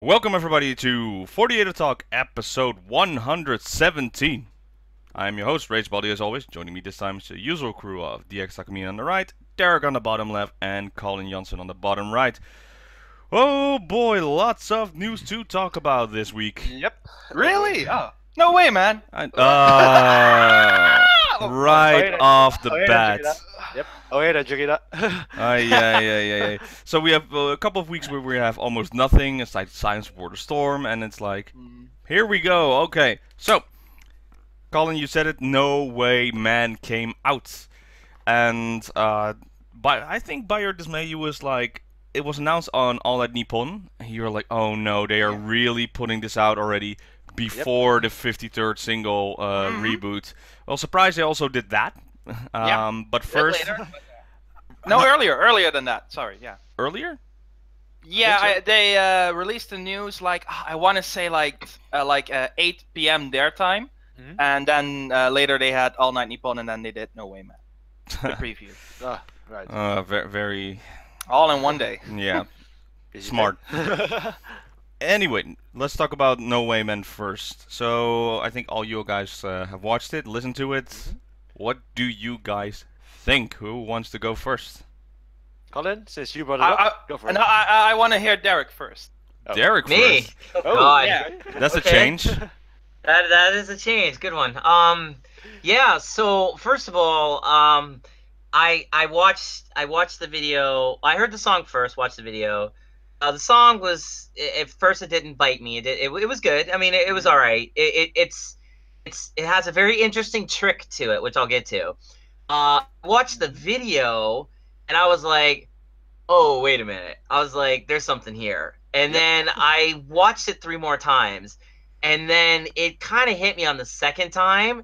Welcome everybody to 48 Talk episode 117. I am your host, Ragebody as always. Joining me this time is the usual crew of DX Takamine on the right, Derek on the bottom left, and Colin Johnson on the bottom right. Oh boy, lots of news to talk about this week. Yep. Really? Oh. No way, man. Right off the bat. Yep. Oh yeah, Jurida. Yeah. So we have a couple of weeks where we have almost nothing. It's like Science Before the Storm, and it's like, here we go. Okay, so Colin, you said it. No Way Man came out, and I think by your dismay, you was like, it was announced on All That Nippon. And you were like, oh no, they are really putting this out already before the 53rd single reboot. Well, surprised they also did that. But first, no, earlier than that. Sorry, yeah. Earlier? Yeah, they released the news like I want to say like 8 p.m. their time, and then later they had All Night Nippon, and then they did No Way Man. The preview. Right. Very. All in one day. Yeah. Smart. Anyway, let's talk about No Way Man first. So I think all you guys have watched it, listened to it. What do you guys think? Who wants to go first? Colin, since you brought it up, go for it. No, I want to hear Derek first. Oh. Derek Me? first. Oh, God. Yeah. That's a change. That is a change. Good one. Yeah. So first of all, I watched the video. I heard the song first. Watched the video. The song was at first it didn't bite me. It was good. I mean, it was all right. It has a very interesting trick to it, which I'll get to. I watched the video and I was like, oh, wait a minute. I was like, there's something here. And then I watched it 3 more times. And then it kind of hit me on the second time.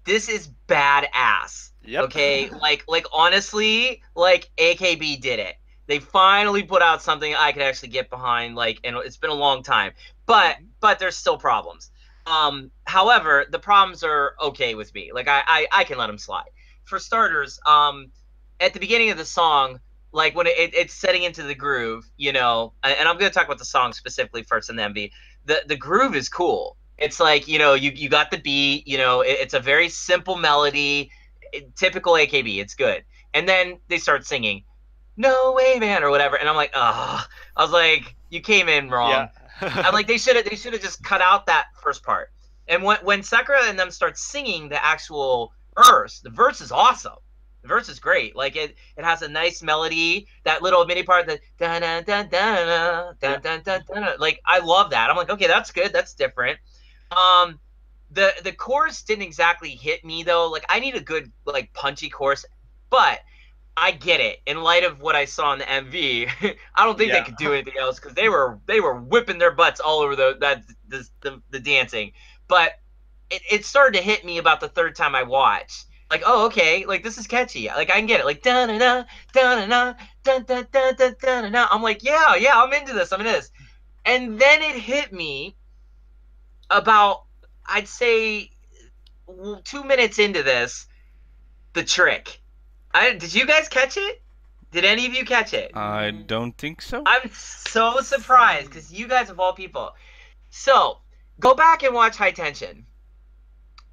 This is badass. Yep. Okay? like honestly, like AKB did it. They finally put out something I could actually get behind, like, and it's been a long time. But there's still problems. However, the problems are okay with me. Like I can let them slide. For starters, at the beginning of the song, like when it's setting into the groove, you know, and I'm gonna talk about the song specifically first and then the groove is cool. It's like, you know, you got the beat, you know, it's a very simple melody, typical AKB, it's good. And then they start singing, No Way Man or whatever, and I'm like, I was like, you came in wrong. Yeah. I'm like, they should have just cut out that first part. And when Sakura and them start singing the actual verse, the verse is awesome. The verse is great. Like it has a nice melody. That little mini part, the da da da da da da da da. Like I love that. I'm like, okay, that's good. That's different. The chorus didn't exactly hit me though. Like I need a good like punchy chorus, but I get it. In light of what I saw in the MV, I don't think they could do anything else because they were whipping their butts all over the dancing. But it started to hit me about the 3rd time I watched. Like, oh, okay, like this is catchy. Like I can get it. Like da da da da da da da da da da da. I'm like, yeah, I'm into this. I'm into this. And then it hit me about, I'd say, 2 minutes into this, the trick. Did you guys catch it? Did any of you catch it? I don't think so. I'm so surprised because you guys of all people. So go back and watch High Tension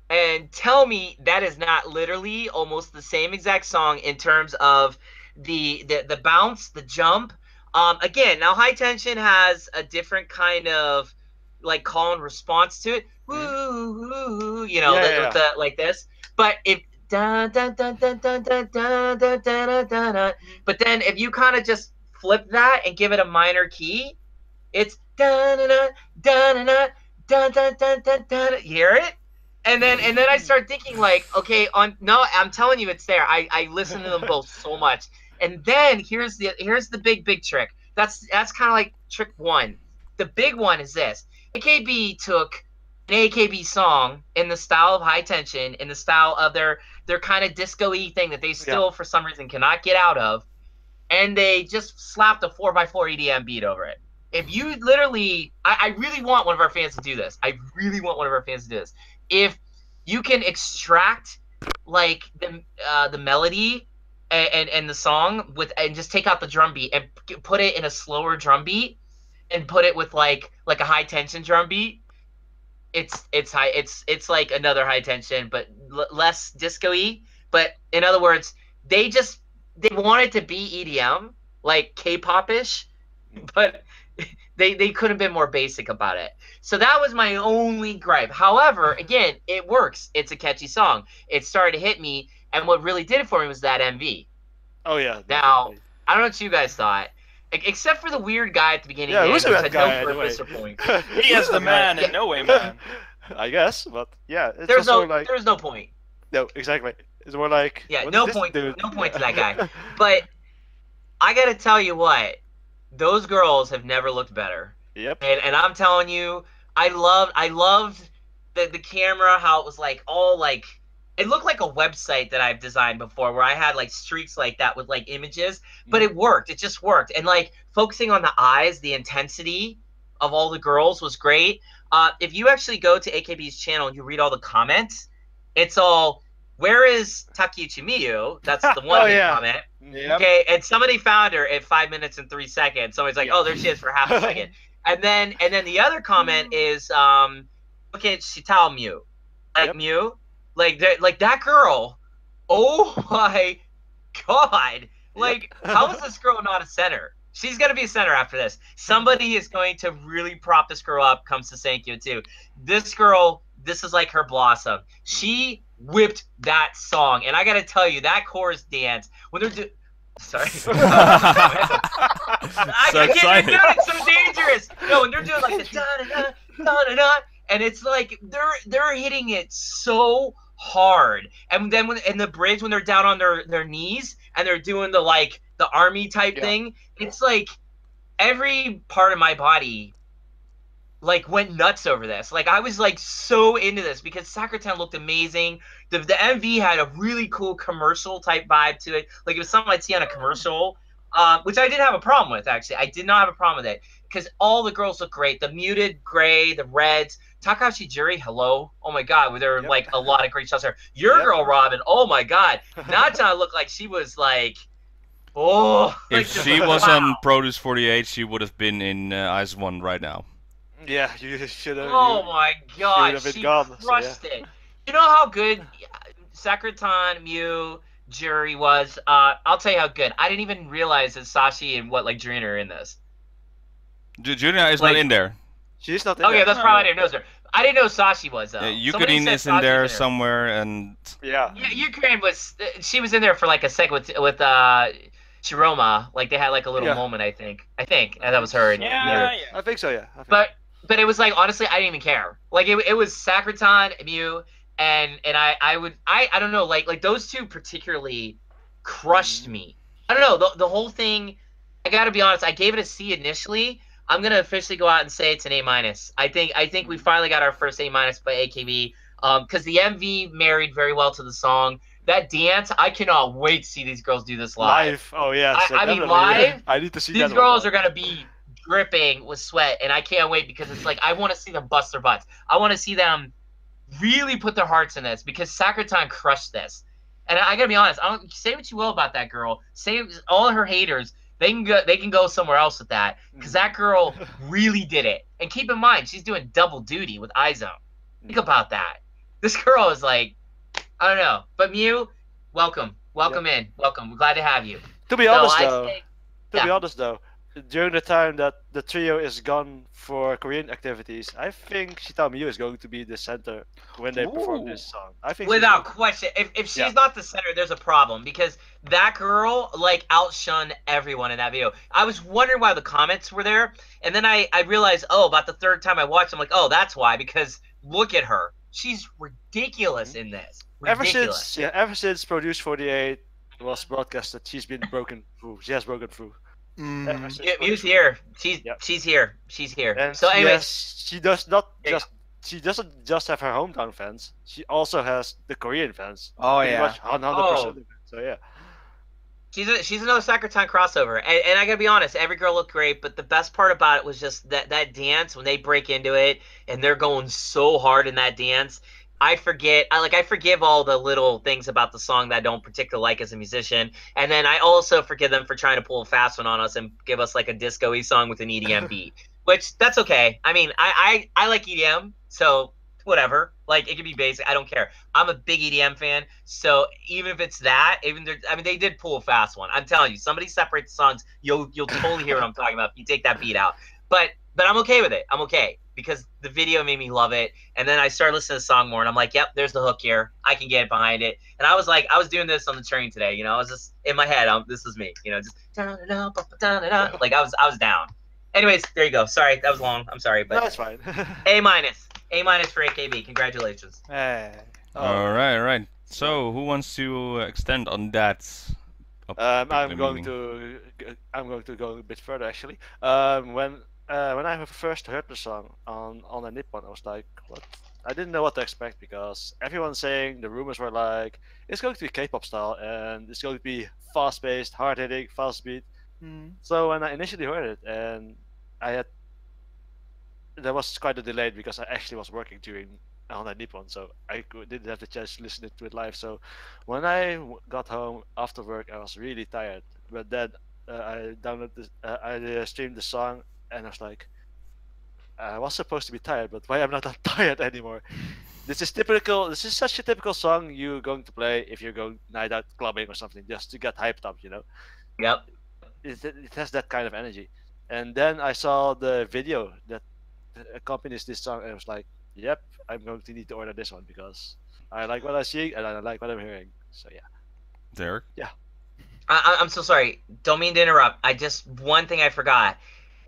and tell me that is not literally almost the same exact song in terms of the bounce, the jump. Again, now High Tension has a different kind of like call and response to it. Woo, woo, you know, like this. But if da da da da da da da da da da da. But then if you kind of just flip that and give it a minor key, it's da da da da da da da da da da. You hear it? And then I start thinking like, okay, no, I'm telling you, it's there. I listen to them both so much. And then here's the big trick. That's kind of like trick 1. The big one is this: AKB took an AKB song in the style of High Tension, in the style of their kind of disco-y thing that they still for some reason cannot get out of, and they just slapped a 4x4 EDM beat over it. If you literally, I really want one of our fans to do this. I really want one of our fans to do this. If you can extract like the melody and the song and just take out the drum beat and put it in a slower drum beat, and put it with like a high tension drum beat, it's like another high tension, but less disco-y. But in other words, they wanted to be EDM, like K-pop-ish, but they could have been more basic about it. So that was my only gripe. However, again, it works. It's a catchy song. It started to hit me, and what really did it for me was that MV. Oh yeah. Now, I don't know what you guys thought, except for the weird guy at the beginning. Yeah, who's that guy? No Anyway. purpose or point. He is the man in No Way Man. I guess, but yeah, it's There's also like there's no point. no, exactly. It's more like No point. No point to that guy. But I gotta tell you what, those girls have never looked better. Yep. And I'm telling you, I loved the camera, how it was like all like, it looked like a website that I've designed before where I had like streaks like that with like images, but it worked. It just worked. And like focusing on the eyes, the intensity of all the girls was great. If you actually go to AKB's channel and you read all the comments, it's all, where is Takeuchi Miyu? That's the one comment. Yep. Okay, and somebody found her at 5 minutes and 3 seconds. Somebody's like, oh, there she is for half a second. And then the other comment is, look at Shitao Miyu. Like Miyu. Like that girl, oh my god. Like, how is this girl not a center? She's going to be a center after this. Somebody is going to really prop this girl up, comes to Sankyo too. This girl, this is like her blossom. She whipped that song. And I got to tell you, that chorus dance, when they're doing... Sorry. It's so dangerous. No, when they're doing like the da-da-da, and it's like they're hitting it so hard. And then in the bridge, when they're down on their knees and they're doing the like the army type thing, it's like every part of my body like went nuts over this. Like I was like so into this because Sakura looked amazing. The MV had a really cool commercial type vibe to it. Like it was something I'd see on a commercial, which I didn't have a problem with actually. I did not have a problem with it because all the girls look great. The muted gray, the reds. Takashi Juri, hello. Oh my god, there were like a lot of great shots there. Your girl Robin, oh my god. Nacha looked like she was like, oh. If she was on Produce 48, she would have been in Ice 1 right now. Yeah, you should have. Oh my god, she crushed it. You know how good Sakura-tan, Miyu, Juri was? I'll tell you how good. I didn't even realize that Sashi and Jurina are in this. Jurina is not in there. She's not in there. Okay, that's probably I didn't know her. I didn't know Sashi was though. Yukarin is in there somewhere, and Yukarin was. She was in there for like a second with Shiroma. Like they had like a little moment. I think and that was her. I think so. Yeah. But it was like honestly, I didn't even care. Like it was Sakura-tan, Miyu, and I don't know. Like those two particularly crushed me. I don't know the whole thing. I gotta be honest. I gave it a C initially. I'm gonna officially go out and say it's an A-. I think we finally got our first A- by AKB. Because the MV married very well to the song. That dance, I cannot wait to see these girls do this live. Oh yeah. I mean live. I need to see these girls are gonna be dripping with sweat, and I can't wait because it's like I want to see them bust their butts. I want to see them really put their hearts in this because Sakura-tan crushed this. And I gotta be honest. I don't say what you will about that girl. Say all her haters. They can go somewhere else with that because that girl really did it. And keep in mind, she's doing double duty with iZone. Think about that. This girl is like, I don't know. But Miyu, welcome in. Welcome. We're glad to have you. To be honest though, during the time that the trio is gone for Korean activities, I think Shitao Miyu is going to be the center when they perform this song. I think without question. If she's not the center, there's a problem because that girl like outshunned everyone in that video. I was wondering why the comments were there, and then I realized, oh, about the third time I watched, I'm like, oh, that's why, because look at her. She's ridiculous in this. Ridiculous. Ever since Produce 48 was broadcasted, she's been broken through. She has broken through. Miu's here. She's here. She's here. And so anyway, she doesn't just have her hometown fans. She also has the Korean fans. Oh yeah, much 100%. So yeah. She's another Sakura-tan crossover, and I gotta be honest, every girl looked great, but the best part about it was just that dance when they break into it and they're going so hard in that dance. I forgive all the little things about the song that I don't particularly like as a musician, and then I also forgive them for trying to pull a fast one on us and give us like a disco-y song with an EDM beat. which that's okay. I mean, I like EDM, so whatever. Like, it could be basic. I don't care. I'm a big EDM fan, so even if it's that, I mean, they did pull a fast one. I'm telling you, somebody separate the songs, you'll totally hear what I'm talking about if you take that beat out. But I'm okay with it. I'm okay because the video made me love it, and then I started listening to the song more, and I'm like, yep, there's the hook here. I can get behind it. And I was like, I was doing this on the train today. You know, I was just in my head. This was me. You know, just like I was down. Anyways, there you go. Sorry, that was long. I'm sorry, but that's fine. A minus. A minus for AKB. Congratulations. Hey. All right. So, who wants to extend on that? I'm going to go a bit further actually. When I first heard the song on a Nippon, I was like, what? I didn't know what to expect because everyone's saying the rumors were like it's going to be K-pop style and it's going to be fast-paced, hard-hitting, fast beat. So when I initially heard it, and there was quite a delay because I actually was working during on a Nippon, so I didn't have the chance to listen to it live. So when I got home after work, I was really tired. But then I downloaded I streamed the song, and I was like, I was supposed to be tired, but why am I not tired anymore? This is typical. This is such a typical song you're going to play if you're going night out clubbing or something, just to get hyped up, you know. Yep. It has that kind of energy. And then I saw the video that accompanies this song, and I was like, yep, I'm going to need to order this one because I like what I see and I like what I'm hearing. So yeah. Derek? Yeah. I'm so sorry. Don't mean to interrupt. One thing I forgot.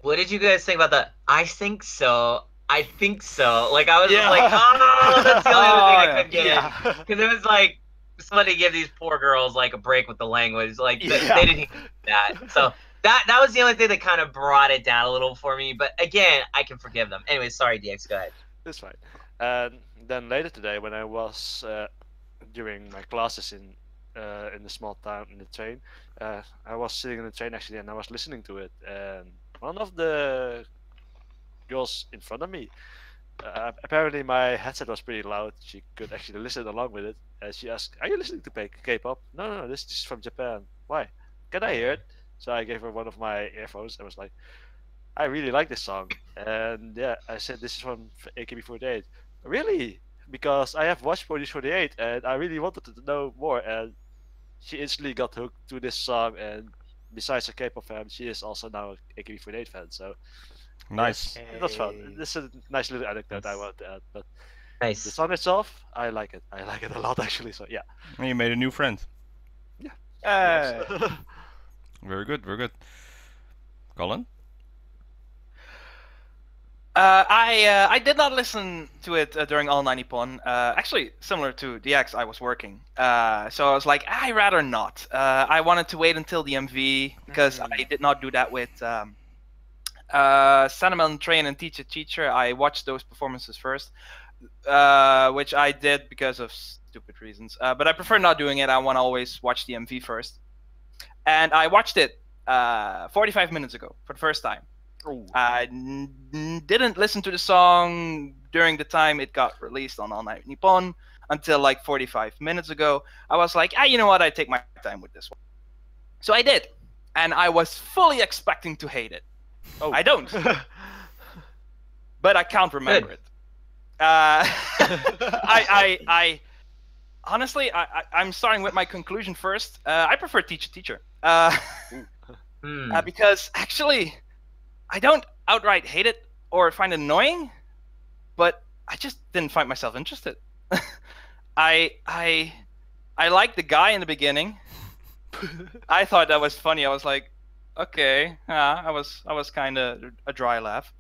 What did you guys think about the I think so? I think so. Like, I was like, oh, that's the only other thing I couldn't get in. Because it was like, somebody give these poor girls like a break with the language. Like, they didn't even do that. So that was the only thing that kind of brought it down a little for me. But again, I can forgive them. Anyway, sorry, DX, go ahead. It's fine. And then later today, when I was during my classes in the small town in the train, I was sitting in the train actually, and I was listening to it. And one of the girls in front of me, apparently my headset was pretty loud. She could actually listen along with it. And she asked, "Are you listening to K-pop?" No, this is from Japan. Why? Can I hear it? So I gave her one of my earphones. I was like, I really like this song. And yeah, I said, this is from AKB48. Really? Because I have watched 48 and I really wanted to know more. And she instantly got hooked to this song. And besides a K-pop fan, she is also now an AKB48 fan. So nice. It was fun. This is a nice little anecdote I want to add. But nice. The song itself, I like it. I like it a lot actually. So yeah. And you made a new friend. Yeah. Very good. Colin? I did not listen to it during All Night Nippon. Actually, similar to DX, I was working. So I was like, I'd rather not. I wanted to wait until the MV because I did not do that with Sentimental Train and Teacher. I watched those performances first, which I did because of stupid reasons. But I prefer not doing it. I want to always watch the MV first. And I watched it 45 minutes ago for the first time. I didn't listen to the song during the time it got released on All Night Nippon until like 45 minutes ago. I was like, you know what? I take my time with this one. So I did. And I was fully expecting to hate it. Oh. I don't. But I can't remember it. Honestly, I'm starting with my conclusion first. I prefer Teacher. Because actually, I don't outright hate it or find it annoying, but I just didn't find myself interested. I liked the guy in the beginning. I thought that was funny. I was like, okay, I was kind of a dry laugh,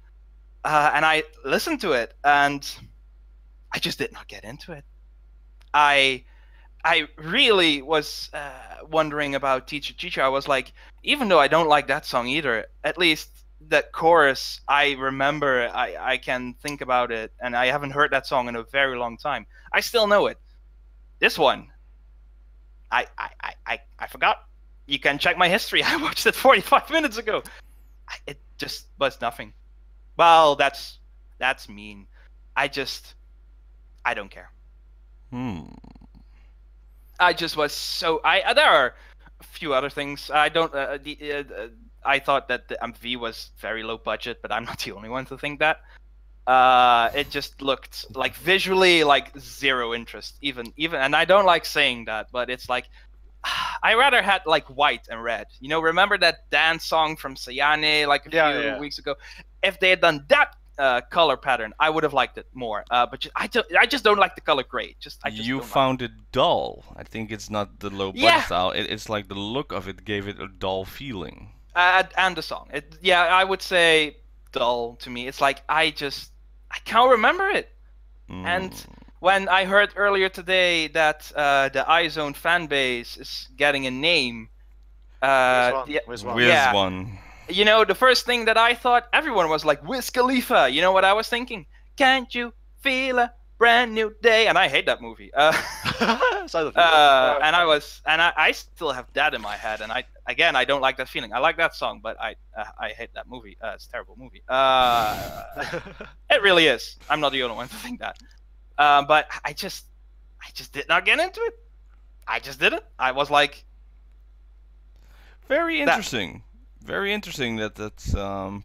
and I listened to it, and I just did not get into it. I really was wondering about Teacher. I was like, even though I don't like that song either, at least that chorus, I remember, I can think about it, and I haven't heard that song in a very long time. I still know it. This one, I forgot. You can check my history. I watched it 45 minutes ago. It just was nothing. Well, that's mean. I don't care. I just was so. There are a few other things. I don't. I thought that the MV was very low budget, but I'm not the only one to think that. It just looked like visually like zero interest, even, and I don't like saying that, but it's like I rather had like white and red. You know, remember that dance song from Sayane like a few weeks ago? If they had done that color pattern, I would have liked it more. But I just don't like the color gray. You found it dull. I think it's not the low budget style. It's like the look of it gave it a dull feeling. And the song. I would say dull to me. It's like I can't remember it. And when I heard earlier today that the iZone fan base is getting a name, Wiz One. You know, the first thing that I thought, everyone was like, Wiz Khalifa. You know what I was thinking? Can't you feel a brand new day? And I hate that movie. And I still have that in my head. And I don't like that feeling. I like that song, but I hate that movie. It's a terrible movie. It really is. I'm not the only one to think that. But I just did not get into it. I just didn't. I was like, very interesting. Very interesting that's you know,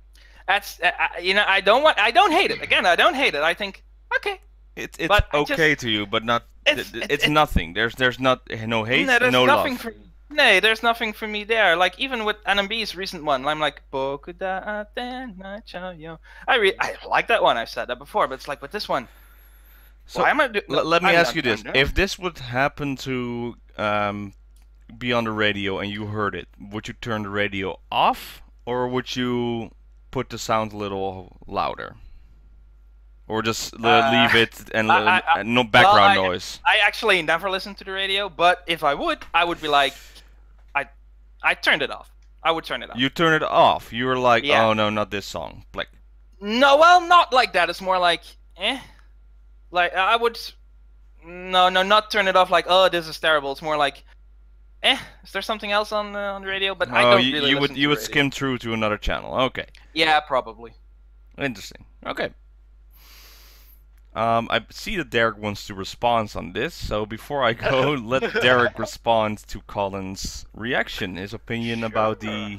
I don't hate it. Again, I don't hate it. I think okay. It's okay to you, but not it's nothing. There's no hate, no love. There's nothing for me there. Like even with NMB's recent one, I'm like I like that one. I've said that before, but it's like with this one. So let me ask you this: if this would happen to be on the radio and you heard it, would you turn the radio off or would you put the sound a little louder, or just leave it and no background noise? I actually never listen to the radio, but if I would be like, I turned it off. I would turn it off. You turn it off. You were like, oh no, not this song. Like, no, well, not like that. It's more like, like I would, no, not turn it off. Like, oh, this is terrible. It's more like, is there something else on the radio? But I don't really listen to you would radio. skim through to another channel. Okay. Yeah, probably. Interesting. Okay. I see that Derek wants to respond on this, so before I go, let Derek respond to Colin's reaction, his opinion about the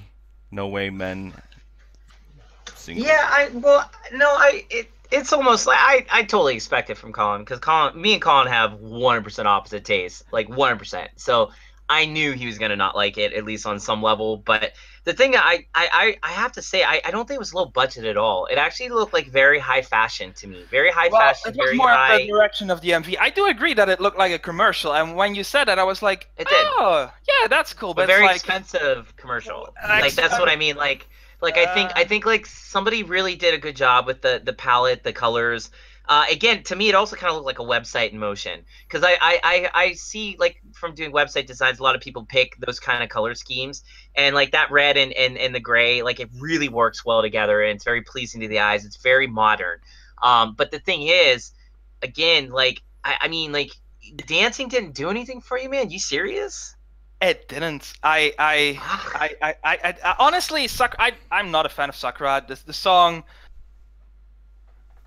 No Way Man single. Yeah, it's almost like I totally expect it from Colin, because me and Colin have 100% opposite tastes, like 100%. So I knew he was gonna not like it, at least on some level. But the thing that I have to say, I don't think it was low budget at all. It actually looked like very high fashion to me, very high fashion, it was very more high. the direction of the MV. I do agree that it looked like a commercial, and when you said that, I was like, it did. Oh, yeah, that's cool. But a very it's like, expensive commercial. Like that's what I mean. Like I think like somebody really did a good job with the palette, the colors. Again, to me, it also kind of looked like a website in motion, because I see, like, from doing website designs, a lot of people pick those kind of color schemes, and like that red and the gray, like it really works well together, and it's very pleasing to the eyes. It's very modern. But the thing is, again, like I mean, like the dancing didn't do anything for you, man. You serious? It didn't. I honestly, I'm not a fan of Sakura. The song.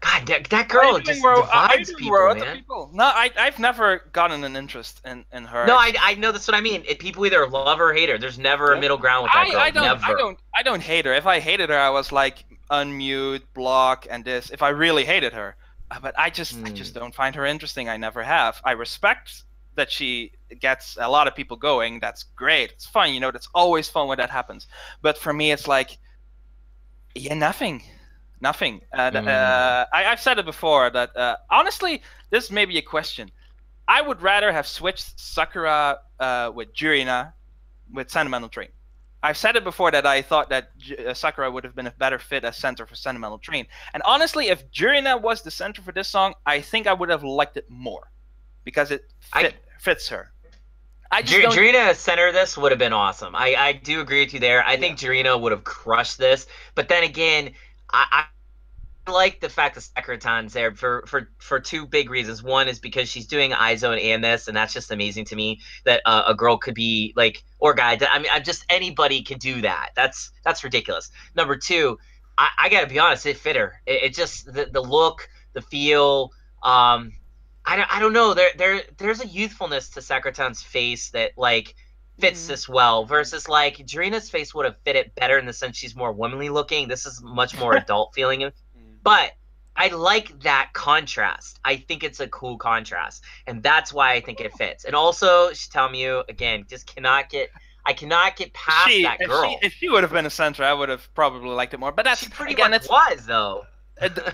God, that girl just divides people, man. No, I've never gotten an interest in her. No, I know, that's what I mean. People either love her or hate her. There's never a middle ground with that girl. I don't hate her. If I hated her, I was like unmute, block, and this. If I really hated her, but I just don't find her interesting. I never have. I respect that she gets a lot of people going. That's great. It's fun. You know, that's always fun when that happens. But for me, it's like, yeah, nothing. I've said it before that honestly, this may be a question. I would rather have switched Sakura with Jurina with Sentimental Train. I've said it before that I thought that Sakura would have been a better fit as center for Sentimental Train. And honestly, if Jurina was the center for this song, I think I would have liked it more, because it fits her. Jurina center this would have been awesome. I do agree with you there. I think Jurina would have crushed this. But then again, I like the fact that Sakura-tan's there for two big reasons. One is because she's doing iZone and this, and that's just amazing to me that a girl could be like, or guy. I mean, just anybody could do that. That's ridiculous. Number two, I gotta be honest, it fit her. It just the look, the feel. I don't know. There's a youthfulness to Sakura-tan's face that, like, fits this well versus like Jarina's face would have fit it better in the sense she's more womanly looking. This is much more adult feeling. But I like that contrast. I think it's a cool contrast, and that's why I think it fits. And also, Shitamu, again, I cannot get past that girl. If she would have been a center, I would have probably liked it more. But that's she pretty much was though.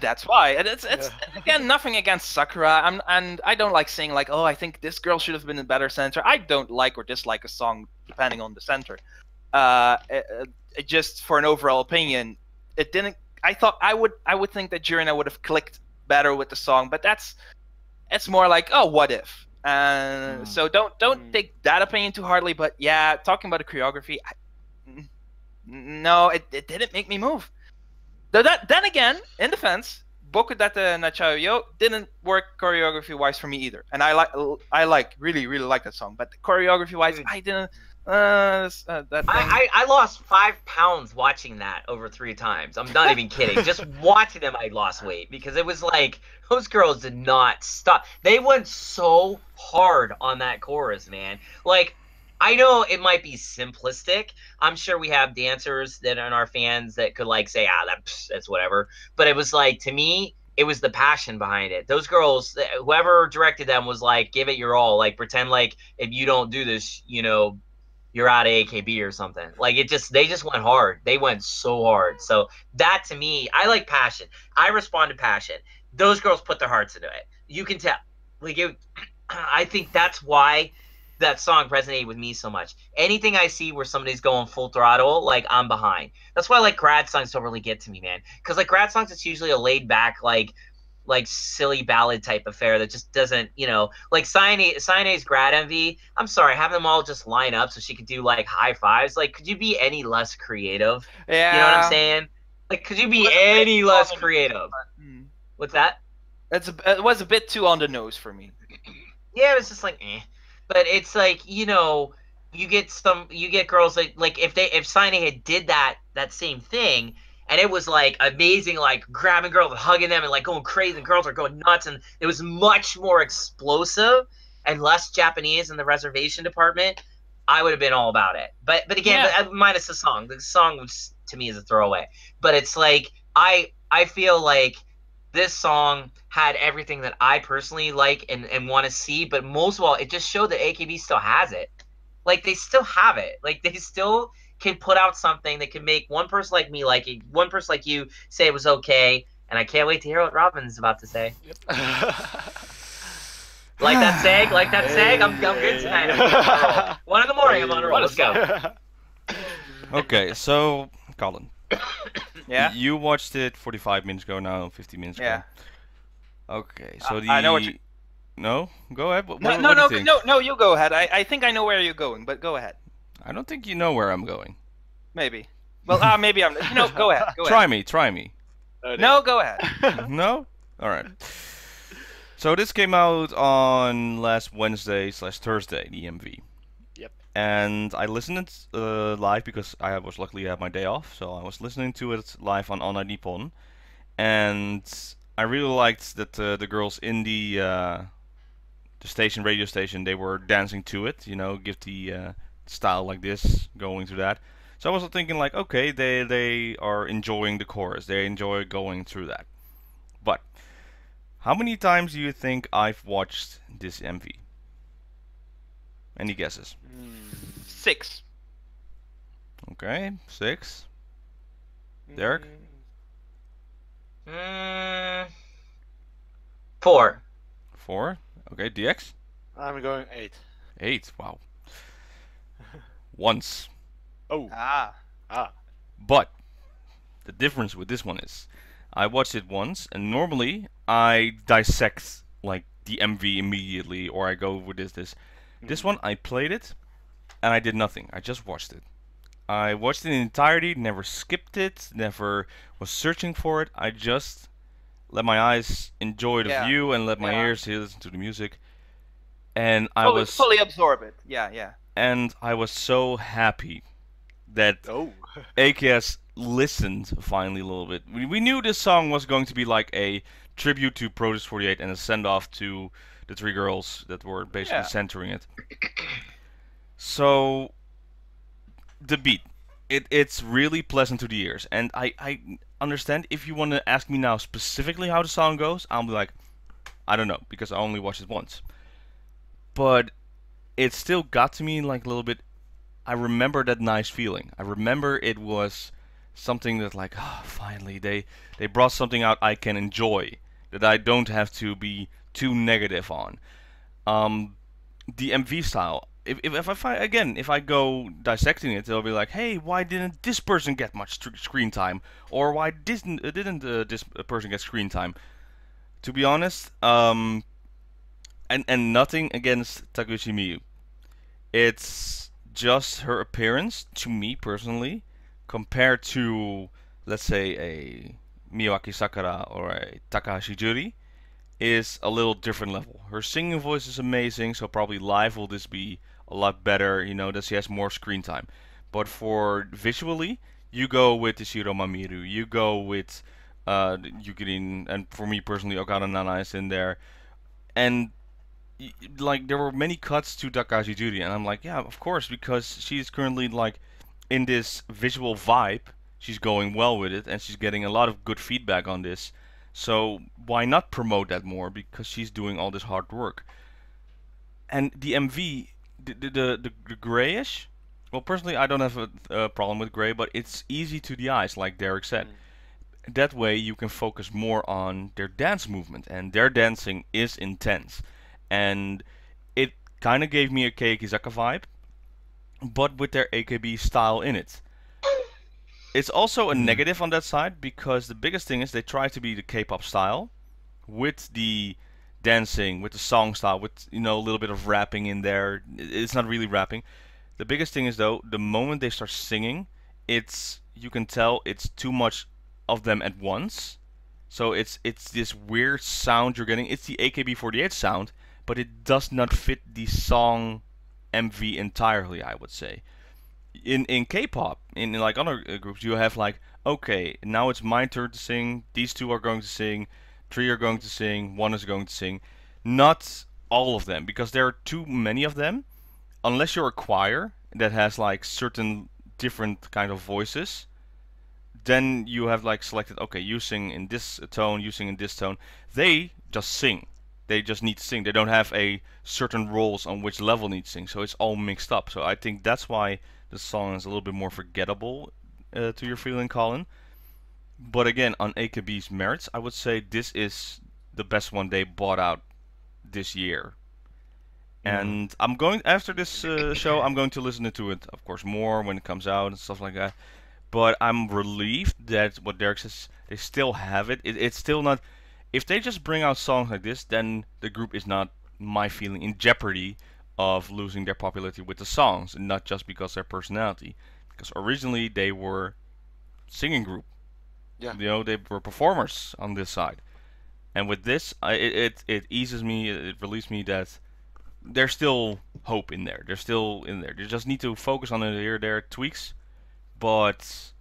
That's why. And it's again nothing against Sakura. And I don't like saying like, oh, I think this girl should have been a better center. I don't like or dislike a song depending on the center. Just for an overall opinion, it didn't. I thought I would think that Jirina would have clicked better with the song, but it's more like, oh, what if? So don't take that opinion too hardly. But yeah, talking about the choreography, no, it didn't make me move. Then again, in defense, Boku Date Nachao Yo didn't work choreography-wise for me either. And I really like that song, but choreography-wise, I didn't. I lost 5 pounds watching that over 3 times. I'm not even kidding. Just watching them, I lost weight because it was like those girls did not stop. They went so hard on that chorus, man. Like, I know it might be simplistic. I'm sure we have dancers that are our fans that could like say, that's whatever. But it was like, to me, it was the passion behind it. Those girls, whoever directed them was like, give it your all. Like, pretend like if you don't do this, you know, you're out of AKB or something. Like, they just went hard. They went so hard. So that, to me, I like passion. I respond to passion. Those girls put their hearts into it. You can tell. Like, I think that's why that song resonated with me so much. Anything I see where somebody's going full throttle, like, I'm behind. That's why, like, grad songs don't really get to me, man. Because, like, grad songs, it's usually a laid-back, like silly ballad type affair that just doesn't, you know, like Saine's grad MV. I'm sorry, having them all just line up so she could do like high fives. Like, could you be any less creative? Yeah. You know what I'm saying? Like, could you be any less creative? What's that? It was a bit too on the nose for me. Yeah, it was just like, eh. But it's like, you know, you get girls like if Saine had did that same thing. And it was, like, amazing, like, grabbing girls and hugging them and, like, going crazy. And girls are going nuts. And it was much more explosive and less Japanese in the reservation department. I would have been all about it. But again, minus the song. The song, was, to me, is a throwaway. But it's, like, I feel like this song had everything that I personally like and want to see. But most of all, it just showed that AKB still has it. Like, they still have it. Like, they still can put out something that can make one person like me like it, one person like you say it was okay, and I can't wait to hear what Robin's about to say. Like that seg? I'm good tonight. 1 in the morning, I'm on a roll. Let's go. Okay, so Colin. Yeah? You watched it 45 minutes ago now, 50 minutes ago. Yeah. Okay, so I know what you... No? Go ahead. What No, you go ahead. I think I know where you're going, but go ahead. I don't think you know where I'm going. Maybe. Well, maybe I'm... No, go ahead. Try me. No, go ahead. No? Alright. So this came out on last Wednesday/Thursday, the MV. Yep. And I listened it live because I was luckily had my day off, so I was listening to it live on All Night Nippon. And I really liked that the girls in the radio station, they were dancing to it, you know, give the style like this, going to that. So I was thinking like, okay, they are enjoying the chorus, they enjoy going through that. But how many times do you think I've watched this MV? Any guesses? 6. Okay, 6. Derek? 4. 4. Okay, DX? I'm going 8. 8, wow. Once. Oh. But the difference with this one is I watched it once, and normally I dissect like the MV immediately, or I go with this. This one, I played it and I did nothing. I just watched it. I watched it in entirety, never skipped it, never was searching for it. I just let my eyes enjoy the view and let my ears listen to the music. And I was fully absorb it. Yeah. And I was so happy that AKS listened finally a little bit. We knew this song was going to be like a tribute to Produce 48 and a send-off to the 3 girls that were basically centering it. So the beat, it's really pleasant to the ears, and I understand if you want to ask me now specifically how the song goes, I'll be like, I don't know, because I only watched it once. But it still got to me like a little bit. I remember that nice feeling. I remember it was something that like, oh, finally they brought something out I can enjoy, that I don't have to be too negative on. The MV style. If I go dissecting it, they'll be like, hey, why didn't this person get much screen time, or why didn't this person get screen time? To be honest, and nothing against Takushi Miyu. It's just her appearance, to me personally, compared to, let's say, a Miyawaki Sakura or a Takahashi Juri, is a little different level. Her singing voice is amazing, so probably live will this be a lot better, you know, that she has more screen time. But for visually, you go with Ishiro Mamiru, you go with Yukirin, and for me personally, Okada Nana is in there. And like there were many cuts to Takahashi Judy, and I'm like, yeah, of course, because she's currently like in this visual vibe. She's going well with it, and she's getting a lot of good feedback on this. So why not promote that more? Because she's doing all this hard work. And the MV, the grayish. Well, personally, I don't have a problem with gray, but it's easy to the eyes, like Derek said. That way, you can focus more on their dance movement, and their dancing is intense. And it kind of gave me a Keikizaka vibe, but with their AKB style in it. It's also a negative on that side, because the biggest thing is they try to be the K-pop style with the dancing, with the song style, with, you know, a little bit of rapping in there. It's not really rapping. The biggest thing is, though, the moment they start singing, you can tell it's too much of them at once. So it's this weird sound you're getting. It's the AKB48 sound, but it does not fit the song MV entirely, I would say. In K-pop, in like other groups, you have like, okay, now it's my turn to sing. These two are going to sing. 3 are going to sing. 1 is going to sing. Not all of them, because there are too many of them. Unless you're a choir that has like certain different kind of voices, then you have like selected, okay, you sing in this tone, you sing in this tone. They just sing. They just need to sing. They don't have a certain roles on which level need to sing, so it's all mixed up. So I think that's why the song is a little bit more forgettable to your feeling, Colin. But again, on AKB's merits, I would say this is the best one they bought out this year. And I'm going, after this show, I'm going to listen to it, of course, more when it comes out and stuff like that. But I'm relieved that what Derek says, they still have it. It's still not. If they just bring out songs like this, then the group is not, my feeling, in jeopardy of losing their popularity with the songs, and not just because of their personality. Because originally they were singing group. Yeah. You know, they were performers on this side. And with this, it eases me, it relieves me that there's still hope in there. They're still in there. They just need to focus on it here, there, tweaks. But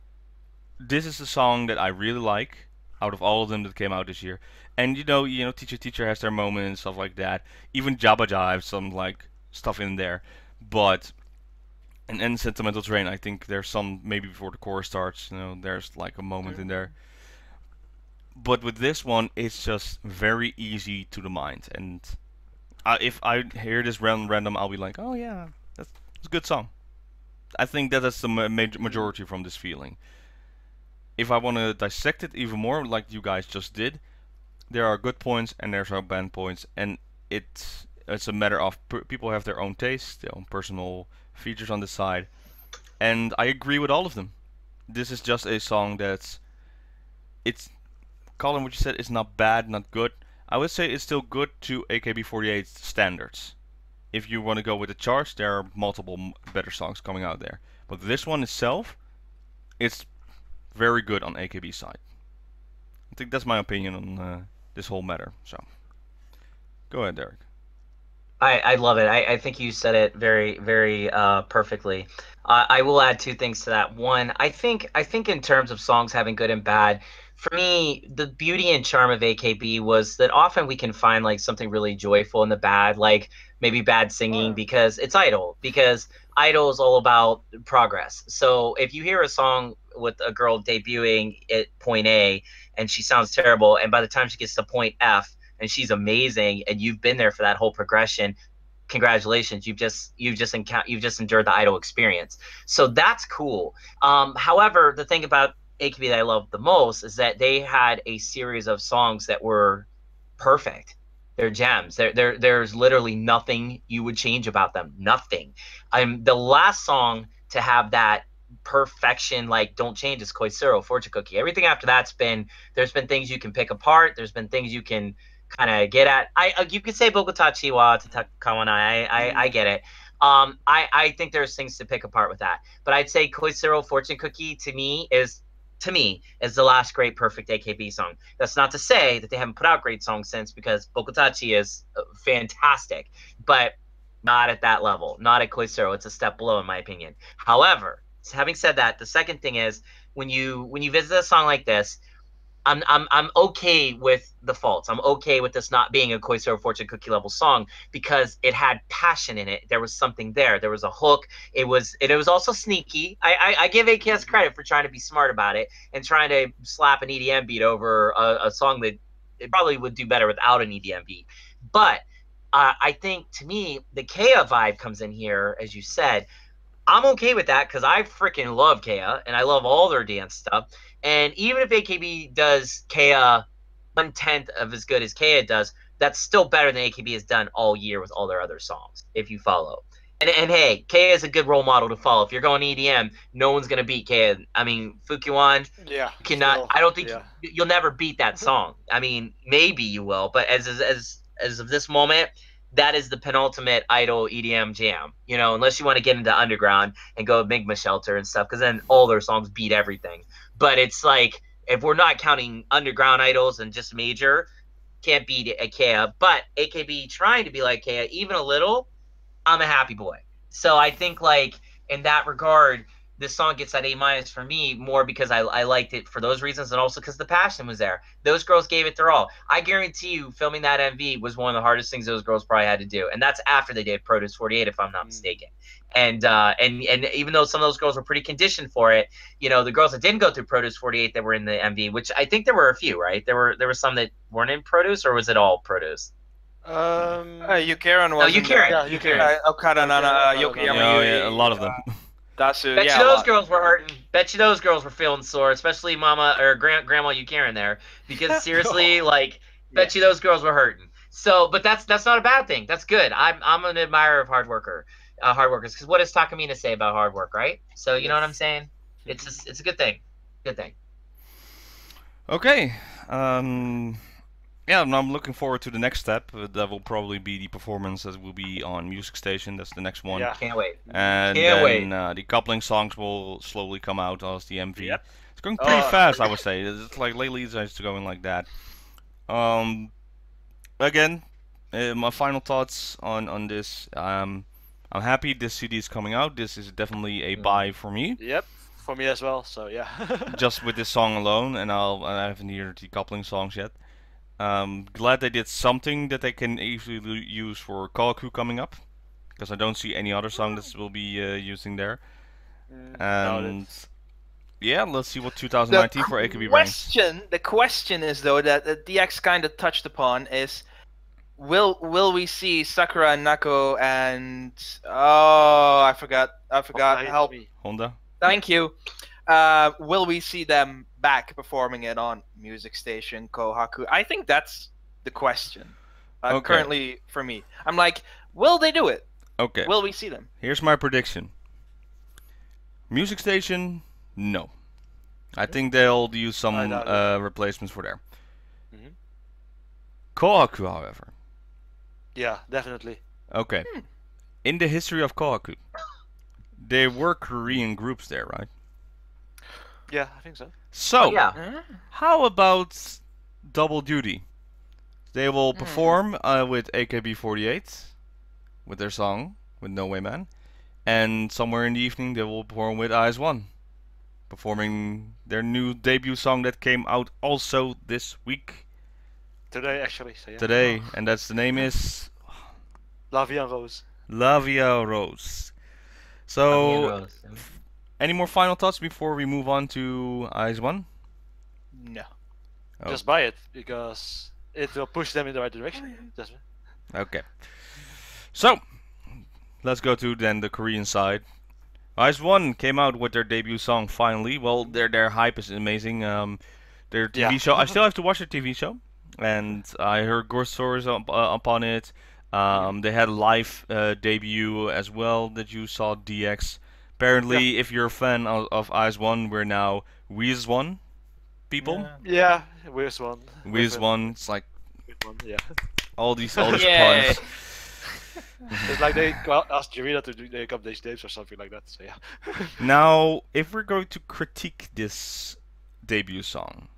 this is a song that I really like out of all of them that came out this year. And you know, Teacher has their moments and stuff like that. Even Jabba Jive, some like stuff in there. But and Sentimental Train, I think there's some maybe before the chorus starts. You know, there's like a moment in there. But with this one, it's just very easy to the mind. And if I hear this random, I'll be like, oh yeah, that's a good song. I think that's the majority from this feeling. If I want to dissect it even more, like you guys just did, there are good points and there's our bad points, and it's a matter of people have their own taste, their own personal features on the side, and I agree with all of them. This is just a song that's, Colin, what you said is not bad, not good. I would say it's still good to AKB48 standards. If you want to go with the charts, there are multiple better songs coming out there. But this one itself, it's very good on AKB side. I think that's my opinion on this whole matter. So, go ahead, Derek. I love it. I think you said it very, very perfectly. I will add 2 things to that. One, I think in terms of songs having good and bad, for me, the beauty and charm of AKB was that often we can find like something really joyful in the bad, like maybe bad singing, because it's idol. Because Idol is all about progress. So if you hear a song with a girl debuting at point A and she sounds terrible, and by the time she gets to point F and she's amazing, and you've been there for that whole progression, congratulations, you've just endured the Idol experience. So that's cool. However, the thing about AKB that I love the most is that they had a series of songs that were perfect. They're gems. There's literally nothing you would change about them. Nothing. The last song to have that perfection, like, don't change, is Koisuro, Fortune Cookie. Everything after that's there's been things you can pick apart. There's been things you can kind of get at. You could say Bogota Chiwa to Kawanai. I get it. I think there's things to pick apart with that. But I'd say Koisuro, Fortune Cookie to me is the last great perfect AKB song. That's not to say that they haven't put out great songs since, because Bokotachi is fantastic, but not at that level. Not at Koisuro. It's a step below, in my opinion. However, having said that, the second thing is when you visit a song like this, I'm okay with the faults. I'm okay with this not being a Koisuro Fortune Cookie level song because it had passion in it. There was something there. There was a hook. It was also sneaky. I give AKS credit for trying to be smart about it and trying to slap an EDM beat over a song that it probably would do better without an EDM beat. But I think, to me, the Kea vibe comes in here, as you said. I'm okay with that because I freaking love Kea and I love all their dance stuff. And even if AKB does Kea 1/10 of as good as Kea does, that's still better than AKB has done all year with all their other songs, if you follow. And hey, Kea is a good role model to follow. If you're going EDM, no one's gonna beat Kea. I mean, Fukiwan cannot. Still, I don't think you'll never beat that song. I mean, maybe you will, but as of this moment, that is the penultimate Idol EDM jam. You know, unless you want to get into underground and go Migma Shelter and stuff, because then all their songs beat everything. But it's like, if we're not counting underground idols and just major, can't beat Kea. But AKB trying to be like Kea even a little, I'm a happy boy. So I think, like, in that regard, this song gets that A- for me, more because I liked it for those reasons, and also because the passion was there. Those girls gave it their all. I guarantee you, filming that MV was one of the hardest things those girls probably had to do, and that's after they did Produce 48, if I'm not mistaken. And even though some of those girls were pretty conditioned for it, you know, the girls that didn't go through Produce 48 that were in the MV, which I think there were a few, right? There were some that weren't in Produce, or was it all Produce? Yukiran was. Yukiran. Yeah, Yukiran. Okada, Nana, Yokoyama. Yeah, a lot of them. Bet you those girls were hurting. Bet you those girls were feeling sore, especially Mama or Grandma Yukiran there, because seriously, like, bet you those girls were hurting. So, but that's not a bad thing. That's good. I'm an admirer of hard workers, because what does Takamina say about hard work, right? So you know what I'm saying? It's a good thing. Good thing. Okay. Yeah, I'm looking forward to the next step. That will probably be the performance that will be on Music Station. That's the next one. Yeah, can't wait. And then the coupling songs will slowly come out as the MV. Yep. It's going pretty fast, I would say. It's like lately it's going like that. Again, my final thoughts on this. I'm happy this CD is coming out. This is definitely a buy for me. Yep, for me as well. So yeah. Just with this song alone, and I haven't heard the coupling songs yet. Glad they did something that they can easily use for Kohaku coming up, because I don't see any other song that will be using there. And yeah, let's see what 2019 for AKB brings. The question is, though, that DX kind of touched upon is, will we see Sakura and Nako and I forgot help me, Honda. Thank you. Will we see them back performing it on Music Station, Kohaku? I think that's the question. Currently, for me, I'm like, will they do it? Okay. Will we see them? Here's my prediction. Music Station, no. I think they'll use some replacements for there. Kohaku, however. Yeah, definitely. Okay. In the history of Kohaku, there were Korean groups there, right? Yeah, I think so. So, how about double duty? They will perform with AKB48 with their song, with No Way Man, and somewhere in the evening they will perform with IS-1, performing their new debut song that came out also this week. Today, actually. So yeah. Today, and that's the name is La Vie en Rose. La Vie en Rose. So, any more final thoughts before we move on to Eyes One? No. Oh. Just buy it because it will push them in the right direction. Just... Okay. So, let's go to then the Korean side. Eyes One came out with their debut song finally. Well, their hype is amazing. Their TV show. I still have to watch their TV show, and I heard gore stories upon it. They had a live debut as well that you saw DX. Apparently, if you're a fan of Eyes One, we're now Wiz One people. Yeah, Wiz One. Wiz One. It's like yeah. all these puns. It's like they asked Jerrison to make up these names or something like that. So yeah. Now, if we're going to critique this debut song,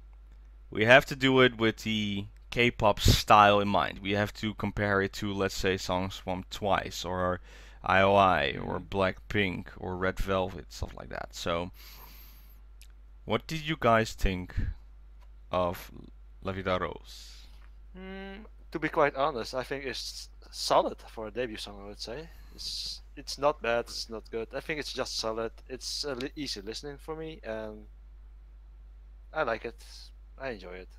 we have to do it with the K-pop style in mind. We have to compare it to, let's say, songs from Twice or IOI or Blackpink or Red Velvet, stuff like that. So, what did you guys think of La Vida Rose? To be quite honest, I think it's solid for a debut song. I would say it's not bad. It's not good. I think it's just solid. It's easy listening for me, and I like it. I enjoy it.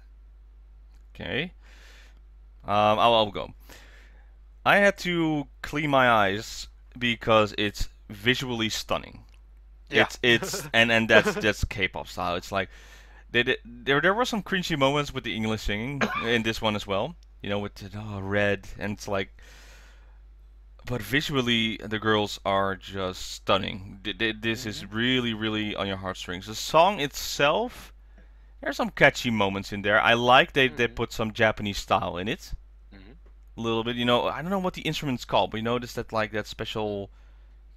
Okay. I'll go. I had to clean my eyes because it's visually stunning. Yeah. It's and that's K-pop style. It's like there were some cringy moments with the English singing in this one as well. You know, with the red, and it's like, but visually the girls are just stunning. This is really, really on your heartstrings. The song itself, there's some catchy moments in there. I like they put some Japanese style in it, a little bit. You know, I don't know what the instrument's called, but you notice that like that special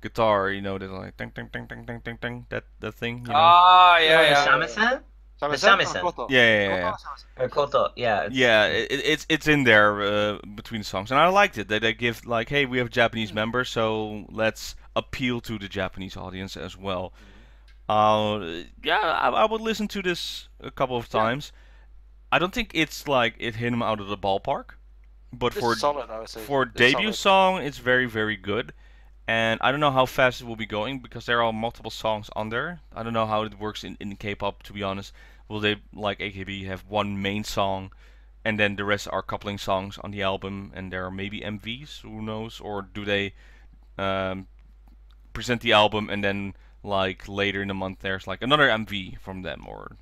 guitar. You know, that like ding ding ding ding ding ding ding that thing. You know? Ah, yeah. Shamisen? The Shamisen? Yeah. Or Koto, yeah. It's in there between the songs, and I liked it. They give like, hey, we have Japanese members, so let's appeal to the Japanese audience as well. I would listen to this a couple of times. I don't think it's like it hit him out of the ballpark, but for solid, I would say. For debut song, it's very, very good. And I don't know how fast it will be going because there are multiple songs on there. I don't know how it works in K-pop, to be honest. Will they, like AKB, have one main song and then the rest are coupling songs on the album and there are maybe MVs? Who knows? Or do they present the album and then like later in the month there's like another MV from them? Or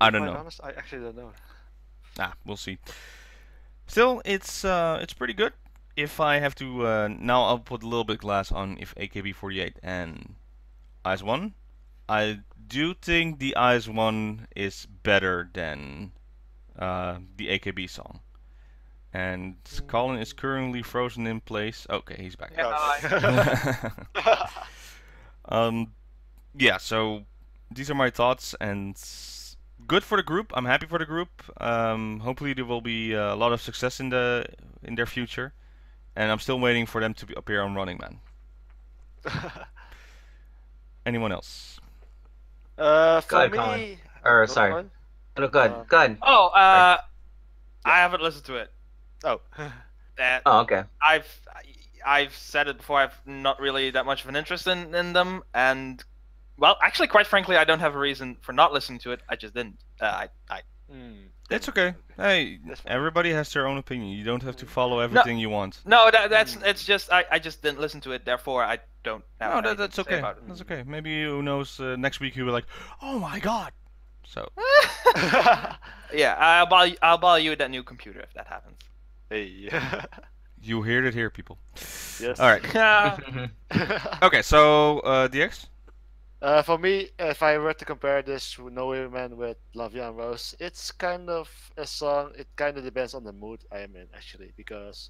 I don't know. Honest, I actually don't know. We'll see. Still, it's pretty good. If I have to, now I'll put a little bit glass on if AKB48 and Eyes One. I do think the Eyes One is better than the AKB song. And Colin is currently frozen in place. Okay, he's back. Yeah, so these are my thoughts, and good for the group. I'm happy for the group. Hopefully there will be a lot of success in their future. And I'm still waiting for them to appear on Running Man. Anyone else? For me... Colin. Or, sorry. No, go ahead. Oh, I haven't listened to it. Oh. Okay. I've said it before, I've not really that much of an interest in them, and, well, actually, quite frankly, I don't have a reason for not listening to it, I just didn't. It's okay. Hey, everybody has their own opinion. You don't have to follow everything you want. No, it's just I just didn't listen to it. Therefore, I don't have. No, that's okay. That's okay. Maybe who knows? Next week you were like, "Oh my god!" So. Yeah, I'll buy you that new computer if that happens. Hey. You heard it here, people. Yes. All right. Okay, so DX. For me, if I were to compare this No Way Man with La Vie en Rose, it's kind of a song, it kind of depends on the mood I am in, actually. Because,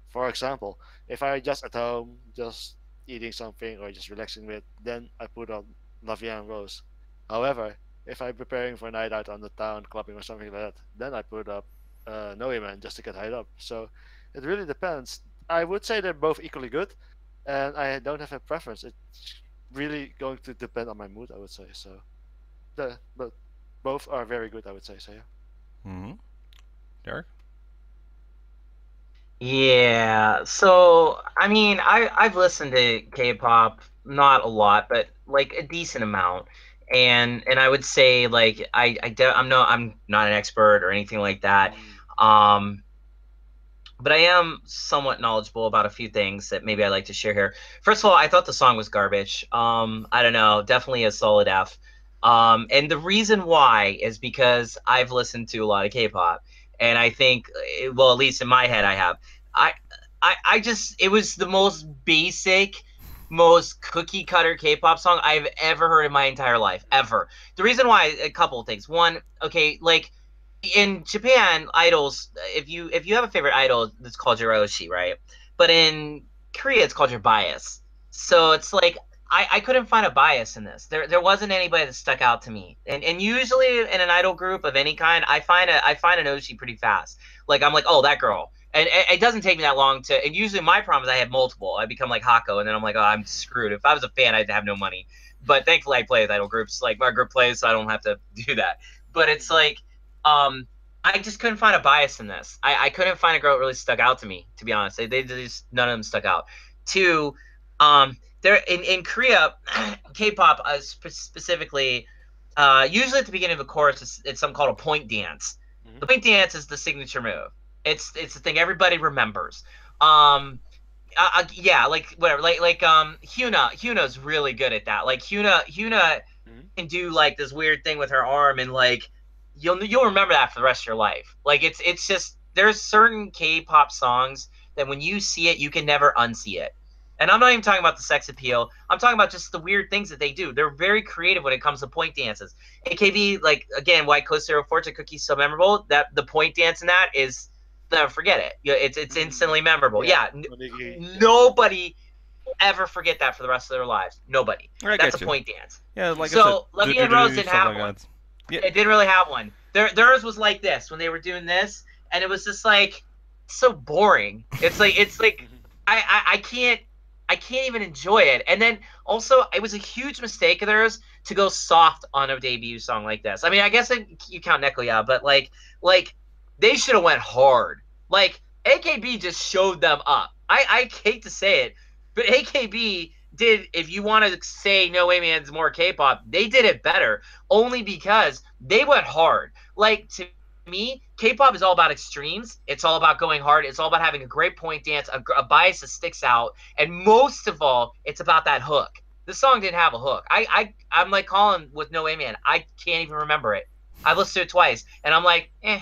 for example, if I'm just at home, just eating something or just relaxing with, then I put on La Vie en Rose. However, if I'm preparing for a night out on the town, clubbing or something like that, then I put up No Way Man just to get hyped up. So, it really depends. I would say they're both equally good, and I don't have a preference. It's really going to depend on my mood, I would say. So, but both are very good, I would say. So yeah. Derek. Yeah. So I mean, I've listened to K-pop, not a lot, but like a decent amount. And I would say like I'm not an expert or anything like that. Um, but I am somewhat knowledgeable about a few things that maybe I'd like to share here. First of all, I thought the song was garbage. I don't know, definitely a solid F. And the reason why is because I've listened to a lot of K-pop, and I think, well, at least in my head, I have. I, I just, it was the most basic, most cookie cutter K-pop song I've ever heard in my entire life, ever. The reason why, a couple of things. One, okay, like in Japan, idols, if you have a favorite idol, it's called your oshi, right? But in Korea, it's called your bias. So it's like I couldn't find a bias in this. There wasn't anybody that stuck out to me. And usually in an idol group of any kind, I find an oshi pretty fast. Like I'm like, oh, that girl. And it doesn't take me that long to. And usually my problem is I have multiple. I become like Hako, and then I'm like, oh, I'm screwed. If I was a fan, I'd have no money. But thankfully, I play with idol groups. Like my group plays, so I don't have to do that. But it's like I just couldn't find a bias in this. I couldn't find a girl that really stuck out to me, to be honest. They just, none of them stuck out. Two, there in Korea, K-pop specifically, usually at the beginning of a chorus, it's something called a point dance. Mm-hmm. The point dance is the signature move. It's the thing everybody remembers. Yeah, like whatever, like Hina's really good at that. Like Hina can do like this weird thing with her arm, and like you'll remember that for the rest of your life. Like it's just, there's certain K-pop songs that when you see it, you can never unsee it. And I'm not even talking about the sex appeal. I'm talking about just the weird things that they do. They're very creative when it comes to point dances. AKB, like again, why Kosero Fortune Cookie's so memorable, that the point dance in that is, never forget it. It's instantly memorable. Yeah, nobody ever forget that for the rest of their lives. Nobody. That's a point dance. Yeah, like so Lovey and Rose didn't have one. Yeah. It didn't really have one. Theirs was like this when they were doing this, and it was just like so boring. It's like I can't even enjoy it. And then also, it was a huge mistake of theirs to go soft on a debut song like this. I mean, I guess you count Nekoya, but like they should have went hard. Like AKB just showed them up. I hate to say it, but AKB did, if you want to say No Way Man's more K-pop, they did it better, only because they went hard. Like, to me, K-pop is all about extremes. It's all about going hard. It's all about having a great point dance, a bias that sticks out, and most of all, it's about that hook. This song didn't have a hook. I'm like Colin with No Way Man. I can't even remember it. I've listened to it twice, and I'm like, eh.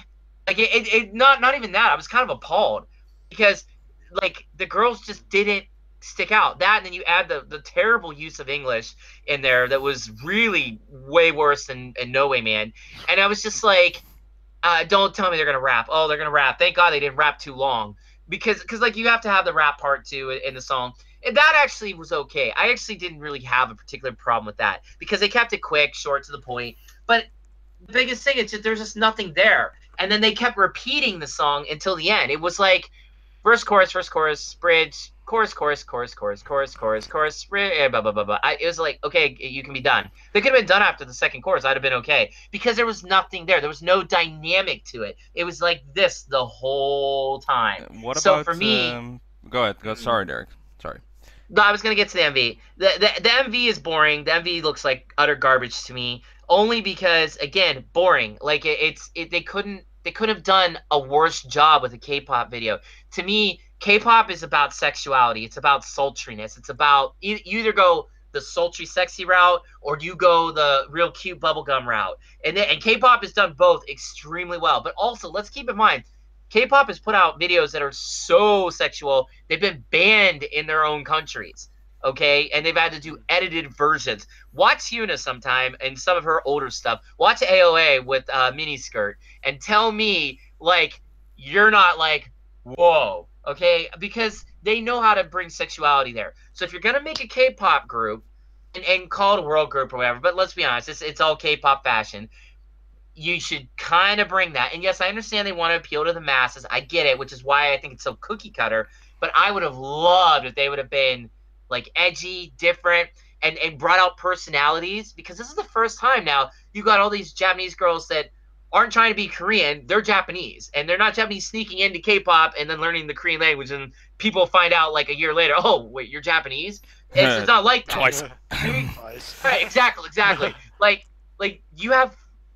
Like not even that. I was kind of appalled because like the girls just didn't stick out. That, and then you add the terrible use of English in there that was really way worse than No Way Man. And I was just like, don't tell me they're gonna rap. Oh, they're gonna rap. Thank God they didn't rap too long, because like you have to have the rap part too in the song. And that actually was okay. I actually didn't really have a particular problem with that because they kept it quick, short, to the point. But the biggest thing is that there's just nothing there. And then they kept repeating the song until the end. It was like verse, chorus, bridge, chorus, bridge, blah, blah, blah, blah. It was like, okay, you can be done. They could have been done after the second chorus. I'd have been okay. Because there was nothing there. There was no dynamic to it. It was like this the whole time. What so about, for me... Go ahead. Sorry, Derek. Sorry. No, I was going to get to the MV. The MV is boring. The MV looks like utter garbage to me. Only because, again, boring. Like, they couldn't have done a worse job with a K-pop video. To me, K-pop is about sexuality. It's about sultriness. It's about you either go the sultry, sexy route, or you go the real cute bubblegum route. And K-pop has done both extremely well. But also, let's keep in mind, K-pop has put out videos that are so sexual, they've been banned in their own countries. Okay, and they've had to do edited versions. Watch Hina sometime and some of her older stuff. Watch AOA with miniskirt and tell me, like, you're not like, whoa, okay? Because they know how to bring sexuality there. So if you're going to make a K-pop group and call it a world group or whatever, but let's be honest, it's all K-pop fashion, you should kind of bring that. And yes, I understand they want to appeal to the masses. I get it, which is why I think it's so cookie cutter. But I would have loved if they would have been like edgy, different, and brought out personalities, because this is the first time now you got all these Japanese girls that aren't trying to be Korean. They're Japanese, and they're not Japanese sneaking into K-pop and then learning the Korean language, and people find out like a year later, oh wait, you're Japanese. It's not like that. Twice. Right, exactly. like you have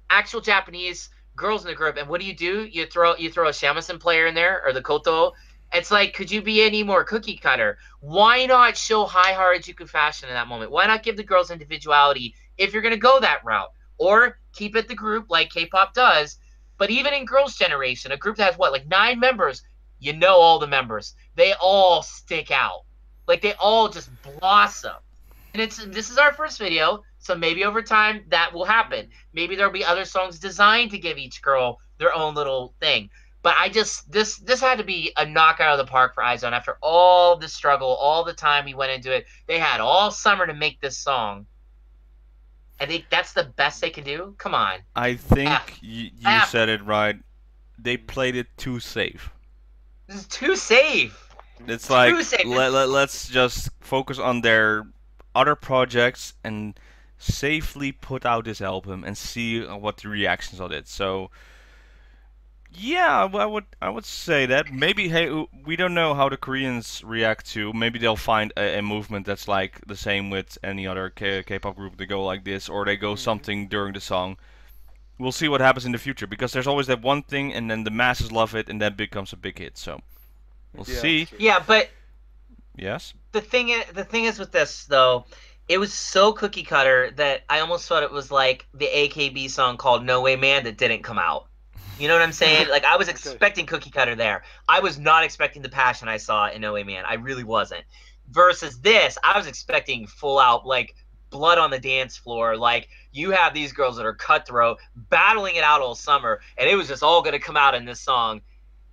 actual Japanese girls in the group, and what do? You throw a shamisen player in there or the koto. It's like, could you be any more cookie cutter? Why not show high Harajuku fashion in that moment? Why not give the girls individuality if you're gonna go that route? Or keep it the group like K-pop does. But even in Girls' Generation, a group that has what, like 9 members, you know all the members. They all stick out. Like they all just blossom. And this is our first video, so maybe over time that will happen. Maybe there'll be other songs designed to give each girl their own little thing. But this had to be a knockout of the park for IZONE after all the struggle, all the time we went into it. They had all summer to make this song. I think that's the best they can do. Come on. I think you said it right. They played it too safe. This is too safe. It's like, let's just focus on their other projects and safely put out this album and see what the reactions on it. So, yeah, I would say that. Maybe, hey, we don't know how the Koreans react to. Maybe they'll find a movement that's like the same with any other K-pop group. They go like this, or they go something during the song. We'll see what happens in the future, because there's always that one thing, and then the masses love it, and then it becomes a big hit. So, we'll see. Yeah, but yes. The thing is with this though, it was so cookie cutter that I almost thought it was like the AKB song called "No Way Man" that didn't come out. You know what I'm saying? Like, I was expecting cookie cutter there. I was not expecting the passion I saw in No Way Man. I really wasn't. Versus this, I was expecting full out, like, blood on the dance floor. Like, you have these girls that are cutthroat, battling it out all summer, and it was just all going to come out in this song.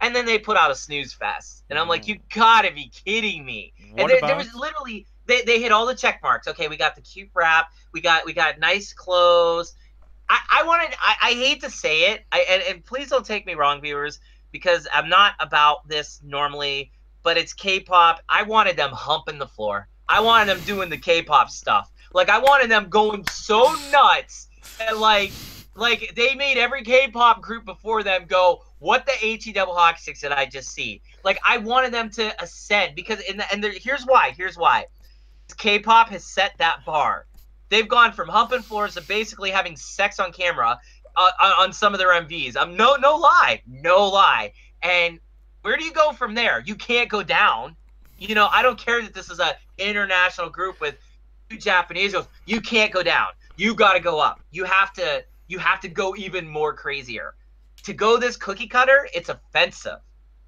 And then they put out a snooze fest. And I'm like, you gotta be kidding me. And there was literally, they hit all the check marks. Okay, we got the cute rap. We got nice clothes. I hate to say it, and please don't take me wrong, viewers, because I'm not about this normally, but it's K-pop. I wanted them humping the floor. I wanted them doing the K-pop stuff. Like, I wanted them going so nuts, and like they made every K-pop group before them go, what the HE double hockey sticks did I just see? Like, I wanted them to ascend, because here's why. K-pop has set that bar. They've gone from humping floors to basically having sex on camera on some of their MVs. No lie. And where do you go from there? You can't go down. You know, I don't care that this is an international group with 2 Japanese girls. You can't go down. You got to go up. You have to go even more crazier. To go this cookie cutter, it's offensive.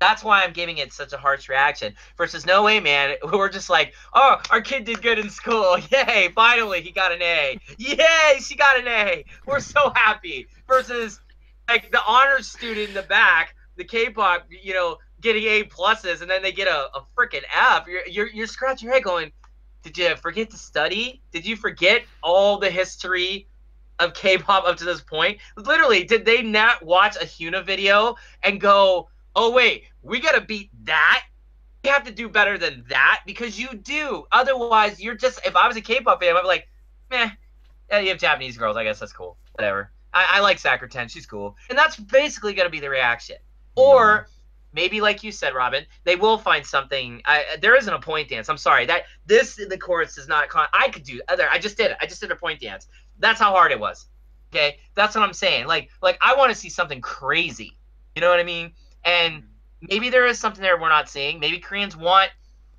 That's why I'm giving it such a harsh reaction. Versus No Way Man, we're just like, oh, our kid did good in school. Yay, finally, he got an A. Yay, she got an A. We're so happy. Versus, like, the honors student in the back, the K-pop, you know, getting A pluses, and then they get a freaking F. You're scratching your head going, did you forget to study? Did you forget all the history of K-pop up to this point? Literally, did they not watch a Hina video and go, oh wait, we gotta beat that? We have to do better than that? Because you do. Otherwise, you're just, if I was a K-pop fan, I'd be like, meh, yeah, you have Japanese girls, I guess that's cool. Whatever. I like Sakura 10, she's cool. And that's basically gonna be the reaction. Or maybe, like you said, Robin, they will find something. There isn't a point dance. I'm sorry. The chorus is not. I could do other. I just did it. I just did a point dance. That's how hard it was. Okay, that's what I'm saying. Like I want to see something crazy. You know what I mean? And maybe there is something there we're not seeing. Maybe Koreans want.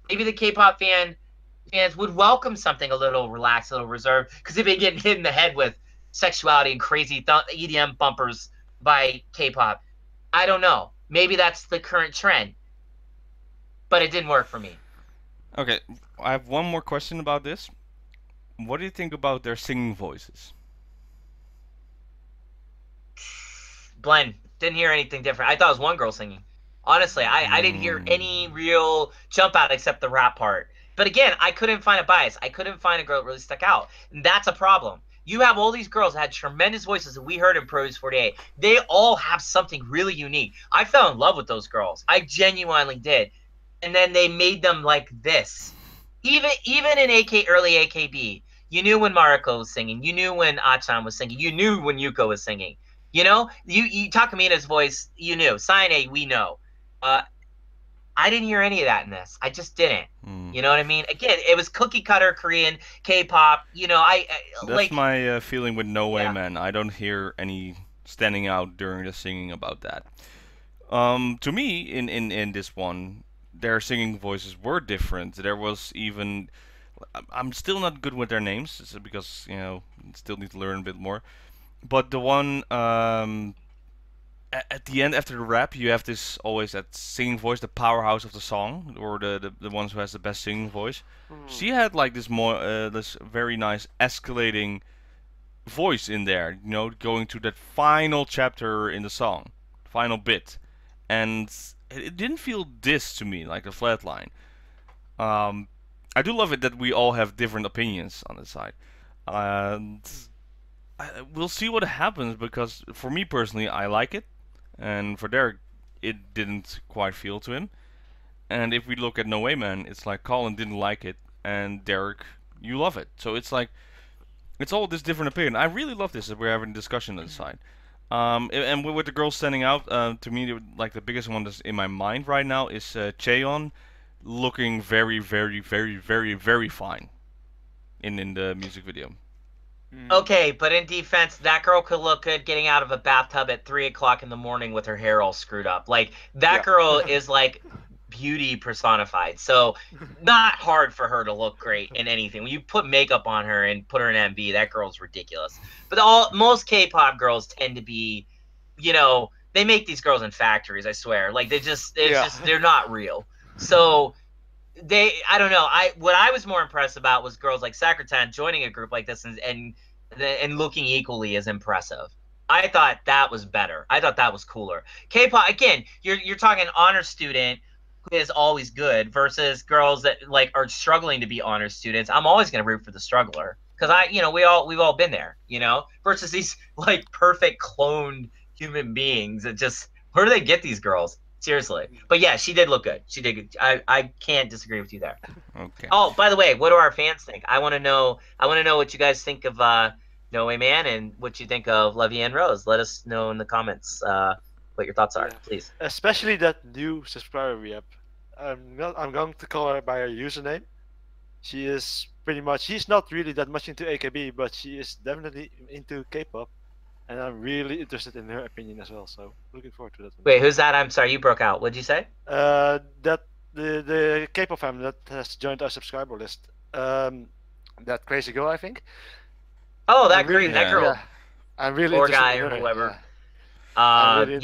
Maybe the K-pop fans would welcome something a little relaxed, a little reserved, because they've been getting hit in the head with sexuality and crazy EDM bumpers by K-pop. I don't know. Maybe that's the current trend. But it didn't work for me. Okay, I have one more question about this. What do you think about their singing voices? Blend. Didn't hear anything different. I thought it was one girl singing. Honestly, I didn't hear any real jump out except the rap part. But again, I couldn't find a bias. I couldn't find a girl that really stuck out. And that's a problem. You have all these girls that had tremendous voices that we heard in Produce 48. They all have something really unique. I fell in love with those girls. I genuinely did. And then they made them like this. Even in early AKB, you knew when Mariko was singing. You knew when Achan was singing. You knew when Yuko was singing. You know, you Takamina's voice, you knew. Saine, we know. I didn't hear any of that in this. I just didn't. You know what I mean? Again, it was cookie cutter Korean K-pop. You know, That's like my feeling with No Way Man. I don't hear any standing out during the singing about that. To me, in this one, their singing voices were different. There was even, I'm still not good with their names because still need to learn a bit more. But the one at the end after the rap, you have this always that singing voice, the powerhouse of the song, or the ones who has the best singing voice. She had like this this very nice escalating voice in there, going to that final chapter in the song, final bit, and it didn't feel this to me like a flat line. I do love it that we all have different opinions on the side, and we'll see what happens because for me personally, I like it, and for Derek, it didn't quite feel to him. And if we look at No Way Man, it's like Colin didn't like it, and Derek, you love it. So it's like it's all this different opinion. I really love this that we're having a discussion on the side. And with the girls standing out, to me, like the biggest one that's in my mind right now is Cheon, looking very, very, very, very, very fine in the music video. Okay, but in defense, that girl could look good getting out of a bathtub at 3 o'clock in the morning with her hair all screwed up. Like that girl is like beauty personified. So not hard for her to look great in anything. When you put makeup on her and put her in MV, that girl's ridiculous. But most K-pop girls tend to be, they make these girls in factories, I swear. Like they're not real. So I don't know. What I was more impressed about was girls like Sakurtan joining a group like this and looking equally as impressive. I thought that was better. I thought that was cooler. K-pop, again, you're talking honor student who is always good versus girls that like are struggling to be honor students. I'm always going to root for the struggler because we've all been there, versus these like perfect cloned human beings that just, where do they get these girls? Seriously. But yeah, she did look good. She did good. I can't disagree with you there. Okay. Oh, by the way, what do our fans think? I want to know what you guys think of No Way Man and what you think of Levy and Rose. Let us know in the comments what your thoughts are, please. Especially that new subscriber we have. I'm going to call her by her username. She is pretty much, she's not really that much into AKB, but she is definitely into K-pop. And I'm really interested in her opinion as well, so looking forward to that. Wait, who's that? I'm sorry, you broke out. What'd you say? That the K-pop family that has joined our subscriber list. That crazy girl, I think. Oh, that girl. Yeah. I'm really or interested guy in her. or whoever. Really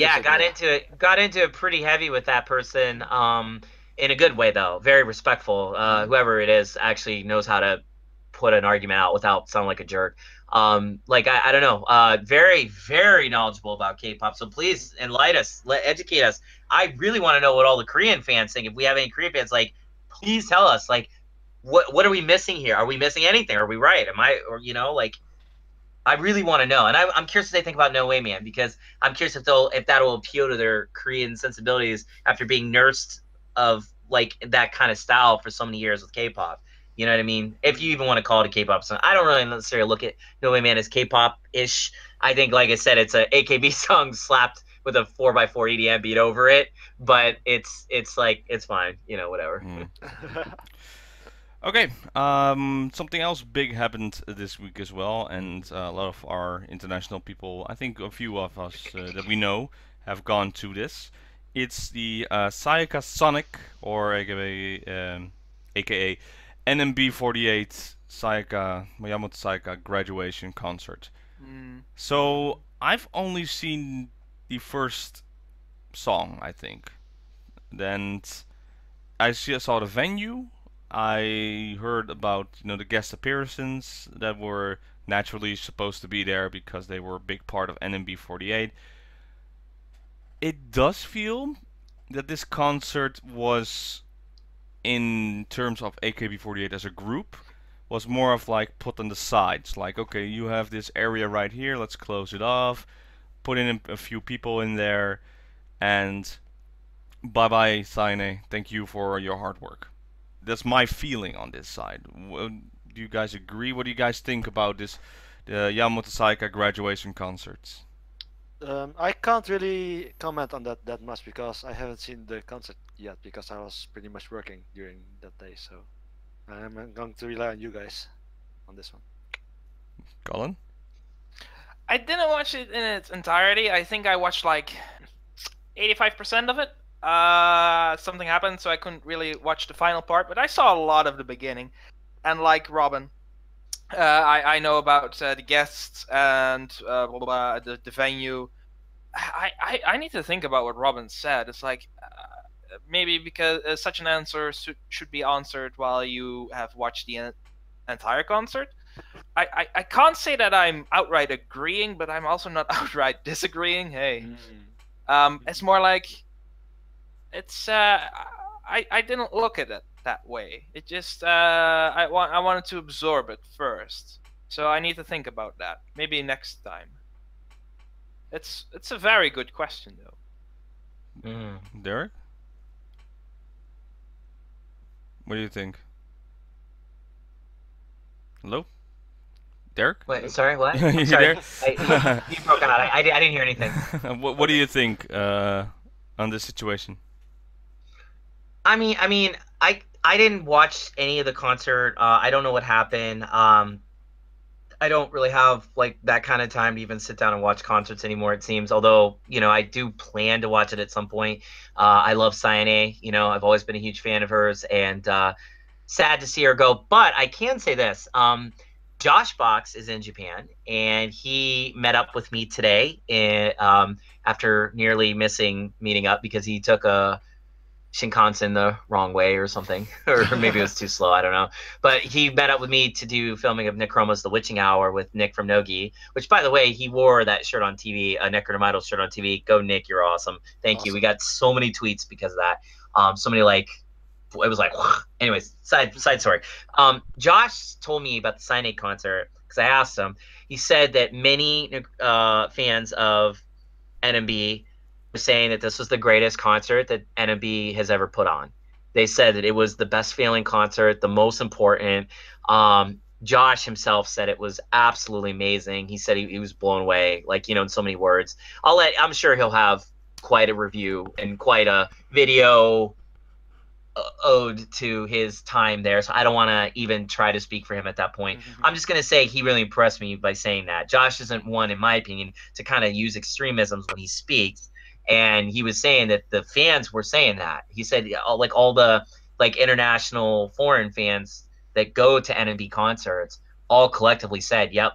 got into it pretty heavy with that person. In a good way though, very respectful. Whoever it is actually knows how to put an argument out without sounding like a jerk. I don't know, very, very knowledgeable about K-pop. So please enlighten us, educate us. I really want to know what all the Korean fans think. If we have any Korean fans, like, please tell us, like, what are we missing here? Are we missing anything? Are we right? I really want to know. And I'm curious what they think about No Way Man, because I'm curious if that'll appeal to their Korean sensibilities after being nursed of like that kind of style for so many years with K-pop. You know what I mean? If you even want to call it a K-pop song. I don't really necessarily look at No Way Man as K-pop-ish. I think, like I said, it's a AKB song slapped with a 4x4 EDM beat over it. But it's like, it's fine. Whatever. Okay. Something else big happened this week as well. And a lot of our international people, I think a few of us that we know, have gone to this. It's the Sayaka Sonic, or aka NMB48 Miyamoto Sayaka graduation concert. So I've only seen the first song, I think. Then I saw the venue. I heard about the guest appearances that were naturally supposed to be there because they were a big part of NMB48. It does feel that this concert was, in terms of AKB48 as a group, was more of like put on the sides. Like, okay, you have this area right here, let's close it off, put in a few people in there, and bye-bye, Saine, thank you for your hard work. That's my feeling on this side. Do you guys agree? What do you guys think about this, the Yamamoto Sayaka graduation concerts? I can't really comment on that much because I haven't seen the concert yet because I was pretty much working during that day. So I'm going to rely on you guys on this one. Colin? I didn't watch it in its entirety. I think I watched like 85% of it. Something happened, so I couldn't really watch the final part, but I saw a lot of the beginning. And like Robin, I know about the guests and blah, blah, blah, the venue. I need to think about what Robin said. It's like maybe because such an answer should be answered while you have watched the entire concert. I can't say that I'm outright agreeing, but I'm also not outright disagreeing. Hey, it's more like it's I didn't look at it that way. It just I wanted to absorb it first, so I need to think about that. Maybe next time. It's a very good question though. Derek? What do you think? Hello? Derek? Wait, sorry, what? You sorry, there? you broke out. I didn't hear anything. What do you think on this situation? I mean, I didn't watch any of the concert. I don't know what happened. I don't really have like that kind of time to even sit down and watch concerts anymore. It seems, although I do plan to watch it at some point. I love Sayane. I've always been a huge fan of hers, and sad to see her go. But I can say this: JoshBox is in Japan, and he met up with me today. After nearly missing meeting up because he took a Shinkansen the wrong way or something, or maybe it was too slow, I don't know. But he met up with me to do filming of Necroma's The Witching Hour with Nick from Nogi, which, by the way, he wore that shirt on TV, a Necronomidol shirt on TV. Go, Nick, you're awesome. Thank you. We got so many tweets because of that. So many, like, it was like, anyways, side story. Josh told me about the Sign concert because I asked him. He said that many fans of NMB was saying that this was the greatest concert that NMB has ever put on. They said that it was the best feeling concert, the most important. Josh himself said it was absolutely amazing. He said he was blown away, like, in so many words. I'm sure he'll have quite a review and quite a video ode to his time there. So I don't want to even try to speak for him at that point. I'm just going to say he really impressed me by saying that. Josh isn't one, in my opinion, to kind of use extremisms when he speaks. And he was saying that the fans were saying that. He said all the international foreign fans that go to NMB concerts all collectively said, "Yep,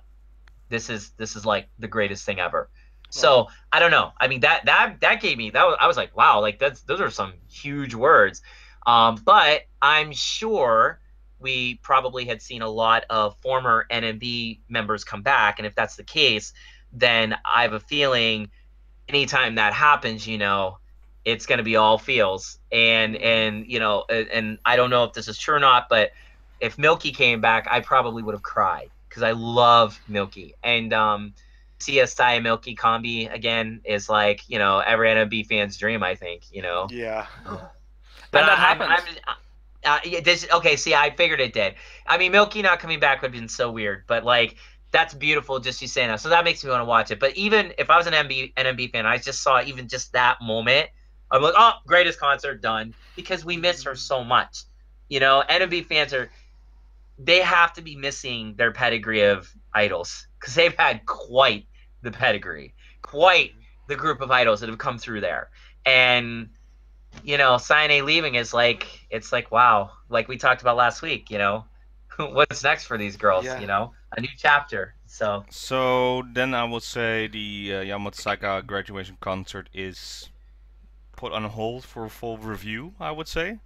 this is like the greatest thing ever." So I don't know. I mean that gave me I was like, wow, like those are some huge words. But I'm sure we probably had seen a lot of former NMB members come back, and if that's the case, then I have a feeling anytime that happens, it's going to be all feels. And I don't know if this is true or not, but if Milky came back, I probably would have cried because I love Milky. And CSI and Milky combi again is like, every NMB fan's dream, I think, Yeah. But and that happens. Okay, see, I figured it did. I mean, Milky not coming back would have been so weird, but like, that's beautiful just you saying that. So that makes me want to watch it. But even if I was an NMB fan, I just saw even just that moment. I'm like, oh, greatest concert done. Because we miss her so much. NMB fans they have to be missing their pedigree of idols. Because they've had quite the pedigree. Quite the group of idols that have come through there. And, Sayane leaving is like, it's like, wow. Like we talked about last week, what's next for these girls, a new chapter. So then I would say the Yamato Saika graduation concert is put on hold for a full review, I would say.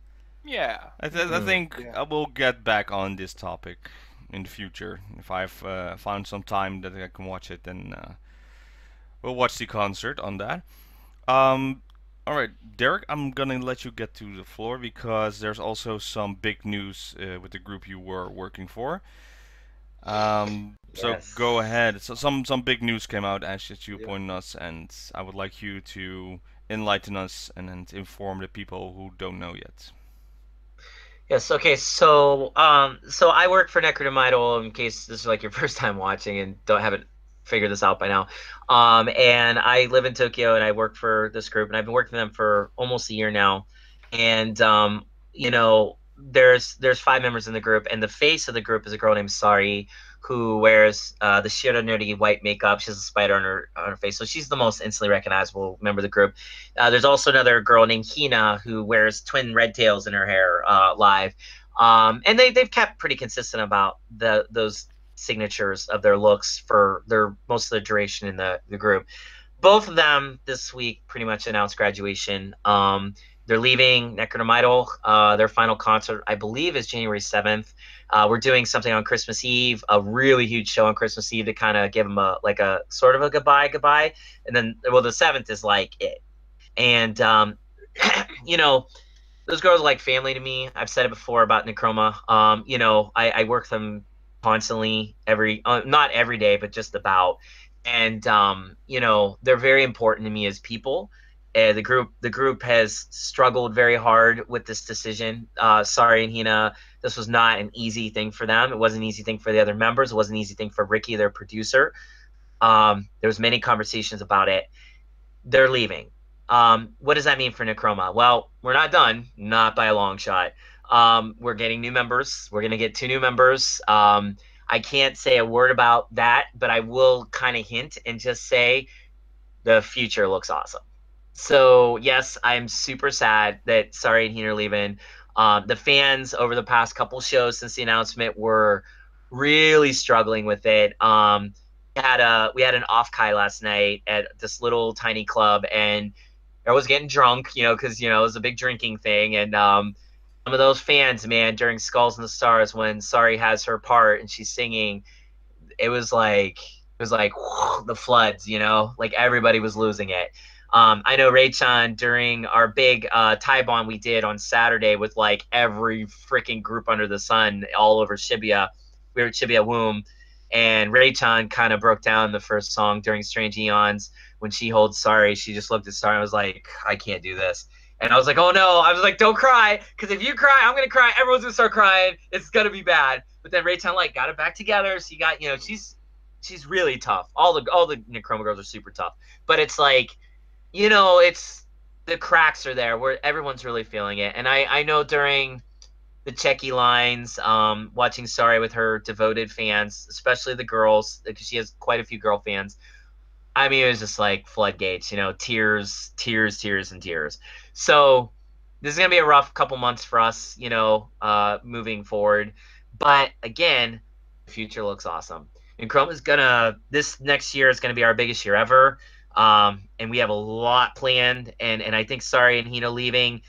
Yeah. I think I will get back on this topic in the future. If I've found some time that I can watch it, then we'll watch the concert on that. Alright, Derek, I'm gonna let you get to the floor because there's also some big news with the group you were working for. So go ahead. So some big news came out as you pointed us, and I would like you to enlighten us and inform the people who don't know yet. Yes. Okay. So I work for Necronomidol. In case this is like your first time watching and haven't figured this out by now. And I live in Tokyo, and I work for this group, and I've been working with them for almost a year now. And you know, there's 5 members in the group, and the face of the group is a girl named Sari, who wears the Shironori white makeup. She has a spider on her face, so she's the most instantly recognizable member of the group. There's also another girl named Hina who wears twin red tails in her hair live. And they've kept pretty consistent about those signatures of their looks for most of the duration in the group. Both of them this week pretty much announced graduation. They're leaving Necronomidol. Their final concert, I believe, is January 7th. We're doing something on Christmas Eve, a really huge show on Christmas Eve to kind of give them a sort of a goodbye. And then, well, the 7th is like it. And, you know, those girls are like family to me. I've said it before about Necroma. You know, I work them constantly not every day, but just about. And, you know, they're very important to me as people. The group has struggled very hard with this decision. Sari and Hina, this was not an easy thing for them. It wasn't an easy thing for the other members. It wasn't an easy thing for Ricky, their producer. There was many conversations about it. They're leaving. What does that mean for Necroma? Well, we're not done, not by a long shot. We're getting new members. We're going to get 2 new members. I can't say a word about that, but I will kind of hint and just say the future looks awesome. So, yes, I'm super sad that Sari and Hina are leaving. The fans over the past couple shows since the announcement were really struggling with it. We had an off-kai last night at this little tiny club, and I was getting drunk, you know, because, you know, it was a big drinking thing. And some of those fans, man, during Skulls and the Stars, when Sari has her part and she's singing, it was like whew, the floods, you know, like everybody was losing it. I know Ray-chan, during our big Taibon we did on Saturday with like every freaking group under the sun all over Shibuya. We were at Shibuya Womb, and Ray-chan kind of broke down the first song during Strange Eons. When she holds Sari, she just looked at Sari and was like, I can't do this. And I was like, oh no. I was like, don't cry, because if you cry, I'm going to cry. Everyone's going to start crying. It's going to be bad. But then Ray-chan like got it back together. She got, you know, she's really tough. All the Necroma girls are super tough. But it's like, you know, it's the cracks are there where everyone's really feeling it. And I know during the Checky lines, watching Sari with her devoted fans, especially the girls, because she has quite a few girl fans. I mean, it was just like floodgates, you know, tears, and tears. So this is going to be a rough couple months for us, you know, moving forward. But again, the future looks awesome. And Chrome is this next year is going to be our biggest year ever. And we have a lot planned, and I think Sari and Hina leaving,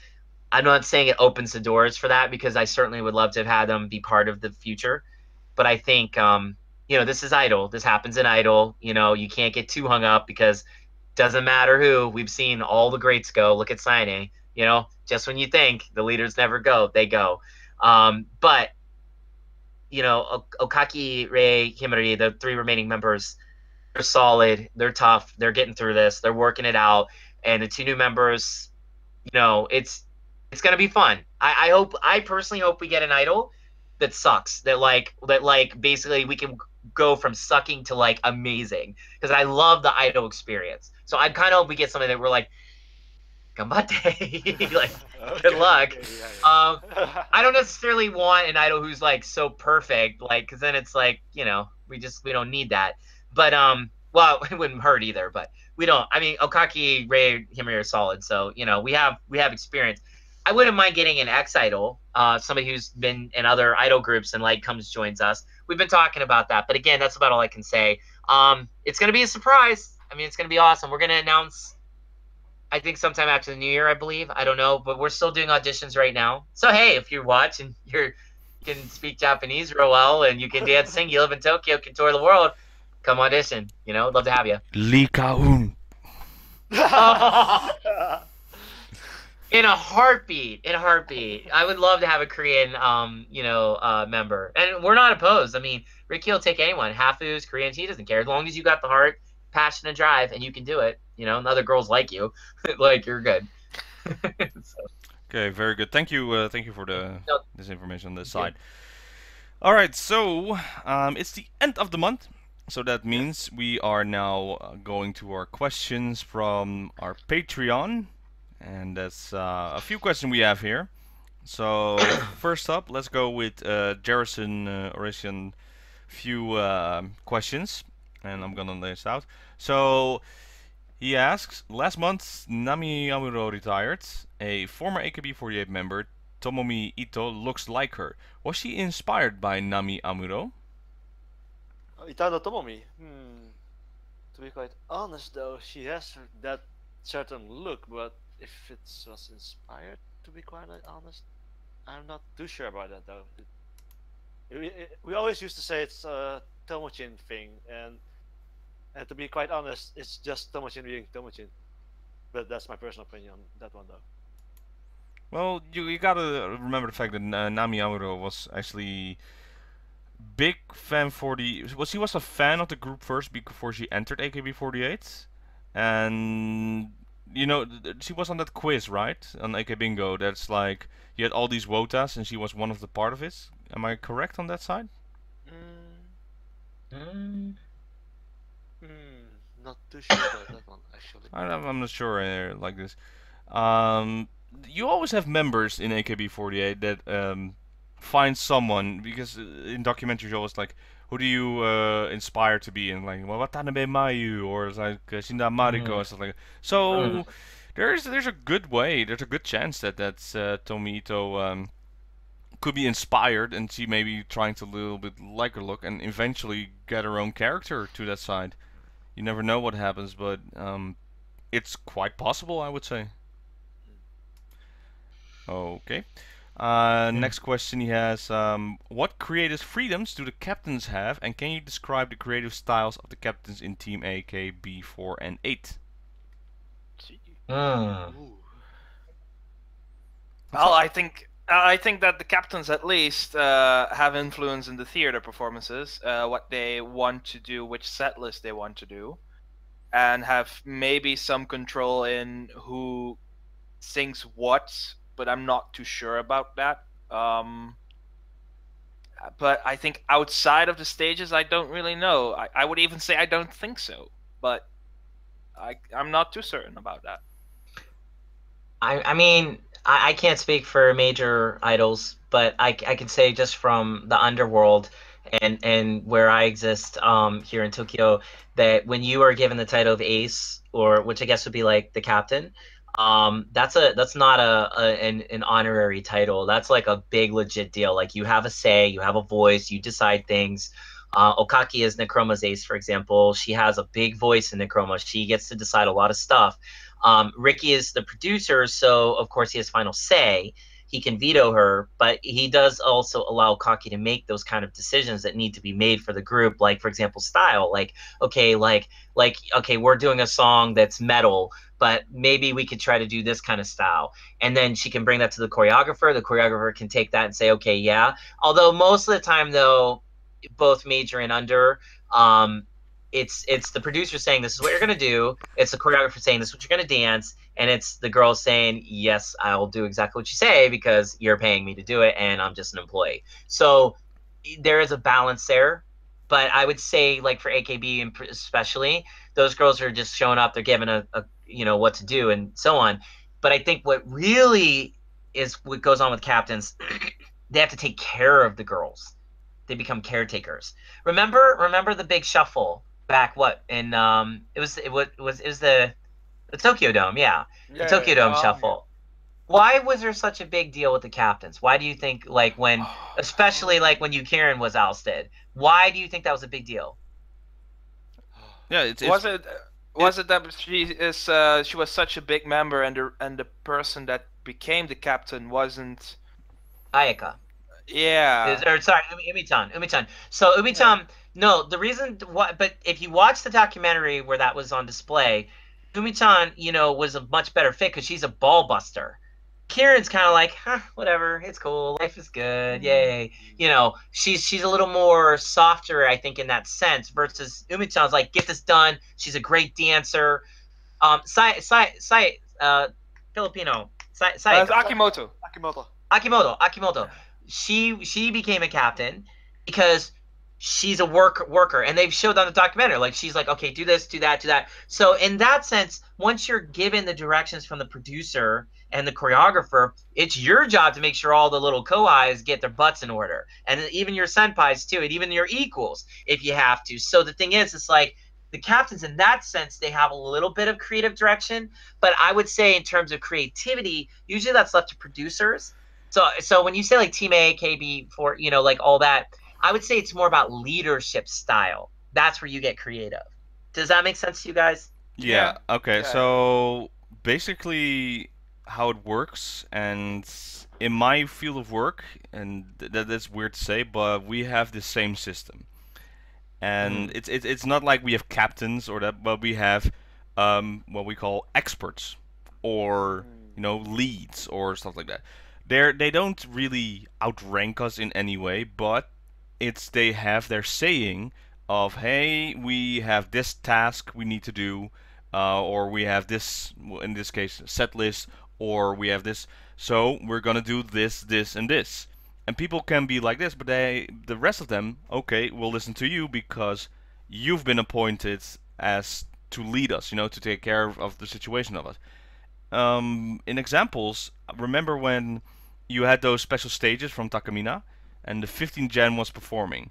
I'm not saying it opens the doors for that, because I certainly would love to have had them be part of the future. But I think, you know, this is Idol. This happens in Idol. You know, you can't get too hung up, because doesn't matter who. We've seen all the greats go. Look at Signing. You know, just when you think the leaders never go, they go. But, you know, Okaki, Rei, Himari, the 3 remaining members, they're solid. They're tough. They're getting through this. They're working it out. And the 2 new members, you know, it's gonna be fun. I personally hope we get an Idol that sucks. That basically we can go from sucking to like amazing. Because I love the Idol experience. So I kind of hope we get something that we're like, Gambate. Like, good luck. Okay, yeah. I don't necessarily want an Idol who's like so perfect, like, because then it's like, you know, we don't need that. But well, it wouldn't hurt either. But we don't. I mean, Okaki, Rei, Himari are solid. So, you know, we have experience. I wouldn't mind getting an ex-Idol, somebody who's been in other Idol groups and like joins us. We've been talking about that, but again, that's about all I can say. It's gonna be a surprise. I mean, it's gonna be awesome. We're gonna announce, I think, sometime after the New Year, I believe. I don't know, but we're still doing auditions right now. So hey, if you watch and you can speak Japanese real well and you can dance, sing, you live in Tokyo, can tour the world, come audition. You know, love to have you. Likaun. In a heartbeat. I would love to have a Korean, member. And we're not opposed. I mean, Ricky will take anyone. Hafu's Korean. He doesn't care. As long as you got the heart, passion, and drive, and you can do it. You know, and other girls like you. Like, you're good. So. Okay, very good. Thank you for this information on this side. All right, so it's the end of the month. So that means we are now going to our questions from our Patreon. And that's a few questions we have here. So first up, let's go with Jerrison Oracion. Few questions, and I'm gonna lay this out. So he asks: last month, Nami Amuro retired. A former AKB48 member, Tomomi Ito, looks like her. Was she inspired by Nami Amuro? Itano Tomomi. To be quite honest, though, she has that certain look, but if it was inspired, to be quite honest, I'm not too sure about that, though. We always used to say it's a Tomochin thing, and to be quite honest, it's just Tomochin being Tomochin. But that's my personal opinion on that one, though. Well, you gotta remember the fact that Nami Amuro was actually big fan for the. She was a fan of the group first before she entered AKB48, and you know she was on that quiz, right, on AK Bingo. That's like you had all these wotas, and she was one of the part of it. Am I correct on that side? Not too sure about that one, actually. I'm not sure like this. You always have members in AKB48 that find someone, because in documentaries always like, who do you inspire to be? And like, well, Watanabe Mayu, or it's like Shinda Mariko, or something like that. So there's a good way, there's a good chance that that's Tomi Ito could be inspired, and she may be trying to a little bit like her look, and eventually get her own character to that side. You never know what happens, but it's quite possible, I would say. Okay. Next question he has, what creative freedoms do the captains have, and can you describe the creative styles of the captains in Team AKB4 and 8? Well, I think that the captains at least have influence in the theater performances, what they want to do, which set list they want to do, and have maybe some control in who sings what, but I'm not too sure about that. But I think outside of the stages, I don't really know. I would even say I don't think so, but I'm not too certain about that. I mean, I can't speak for major idols, but I can say just from the underworld and where I exist here in Tokyo, that when you are given the title of ace, or which I guess would be like the captain, that's not an honorary title. That's like a big legit deal. Like you have a say, you have a voice, you decide things. Okaki is Necroma's ace, for example. She has a big voice in Necroma. She gets to decide a lot of stuff. Ricky is the producer, so of course he has final say. He can veto her, but he does also allow Okaki to make those kind of decisions that need to be made for the group. Like, for example, style. Like, okay, okay, we're doing a song that's metal, but maybe we could try to do this kind of style. And then she can bring that to the choreographer. The choreographer can take that and say, okay, yeah. Although most of the time, though, both major and under, it's the producer saying this is what you're gonna do. It's the choreographer saying this is what you're gonna dance, and it's the girl saying, yes, I'll do exactly what you say because you're paying me to do it, and I'm just an employee. So there is a balance there. But I would say, like for AKB especially, those girls are just showing up. They're given a what to do and so on. But I think what really is what goes on with captains, they have to take care of the girls. They become caretakers. Remember the big shuffle back in it was the Tokyo Dome, the Tokyo Dome shuffle. Why was there such a big deal with the captains? Why do you think, like especially like when Karen was ousted? Why do you think that was a big deal? Yeah, was it that she was such a big member, and the person that became the captain wasn't Ayaka? Yeah. Sorry, Umi-chan. So Umi-chan, no, the reason why, but if you watch the documentary where that was on display, Umi-chan, was a much better fit because she's a ball buster. Kieran's kind of like, whatever, it's cool, life is good, yay. She's a little more softer, I think, in that sense, versus Umi-chan's like, get this done. She's a great dancer. Filipino. Akimoto. She became a captain because she's a worker, and they've showed on the documentary, like, she's like, okay, do this, do that, do that. So in that sense, once you're given the directions from the producer and the choreographer, it's your job to make sure all the little koais get their butts in order, and even your senpais too, and even your equals if you have to. So the thing is, it's like the captains in that sense, they have a little bit of creative direction, but I would say in terms of creativity, usually that's left to producers. So when you say like Team AKB for, you know, like all that, I would say it's more about leadership style. That's where you get creative. Does that make sense to you guys? Yeah. Okay. Yeah. So basically, how it works, and in my field of work, and that's weird to say, but we have the same system, and it's not like we have captains or that, but we have what we call experts, or you know, leads or stuff like that. They don't really outrank us in any way, but they have their saying of, hey, we have this task we need to do, or we have this, in this case, set list, or we have this, so we're gonna do this, this, and this. And people can be like this, but the rest of them, okay, will listen to you because you've been appointed as to lead us, you know, to take care of the situation of us. In examples, remember when you had those special stages from Takamina, and the 15 Gen was performing.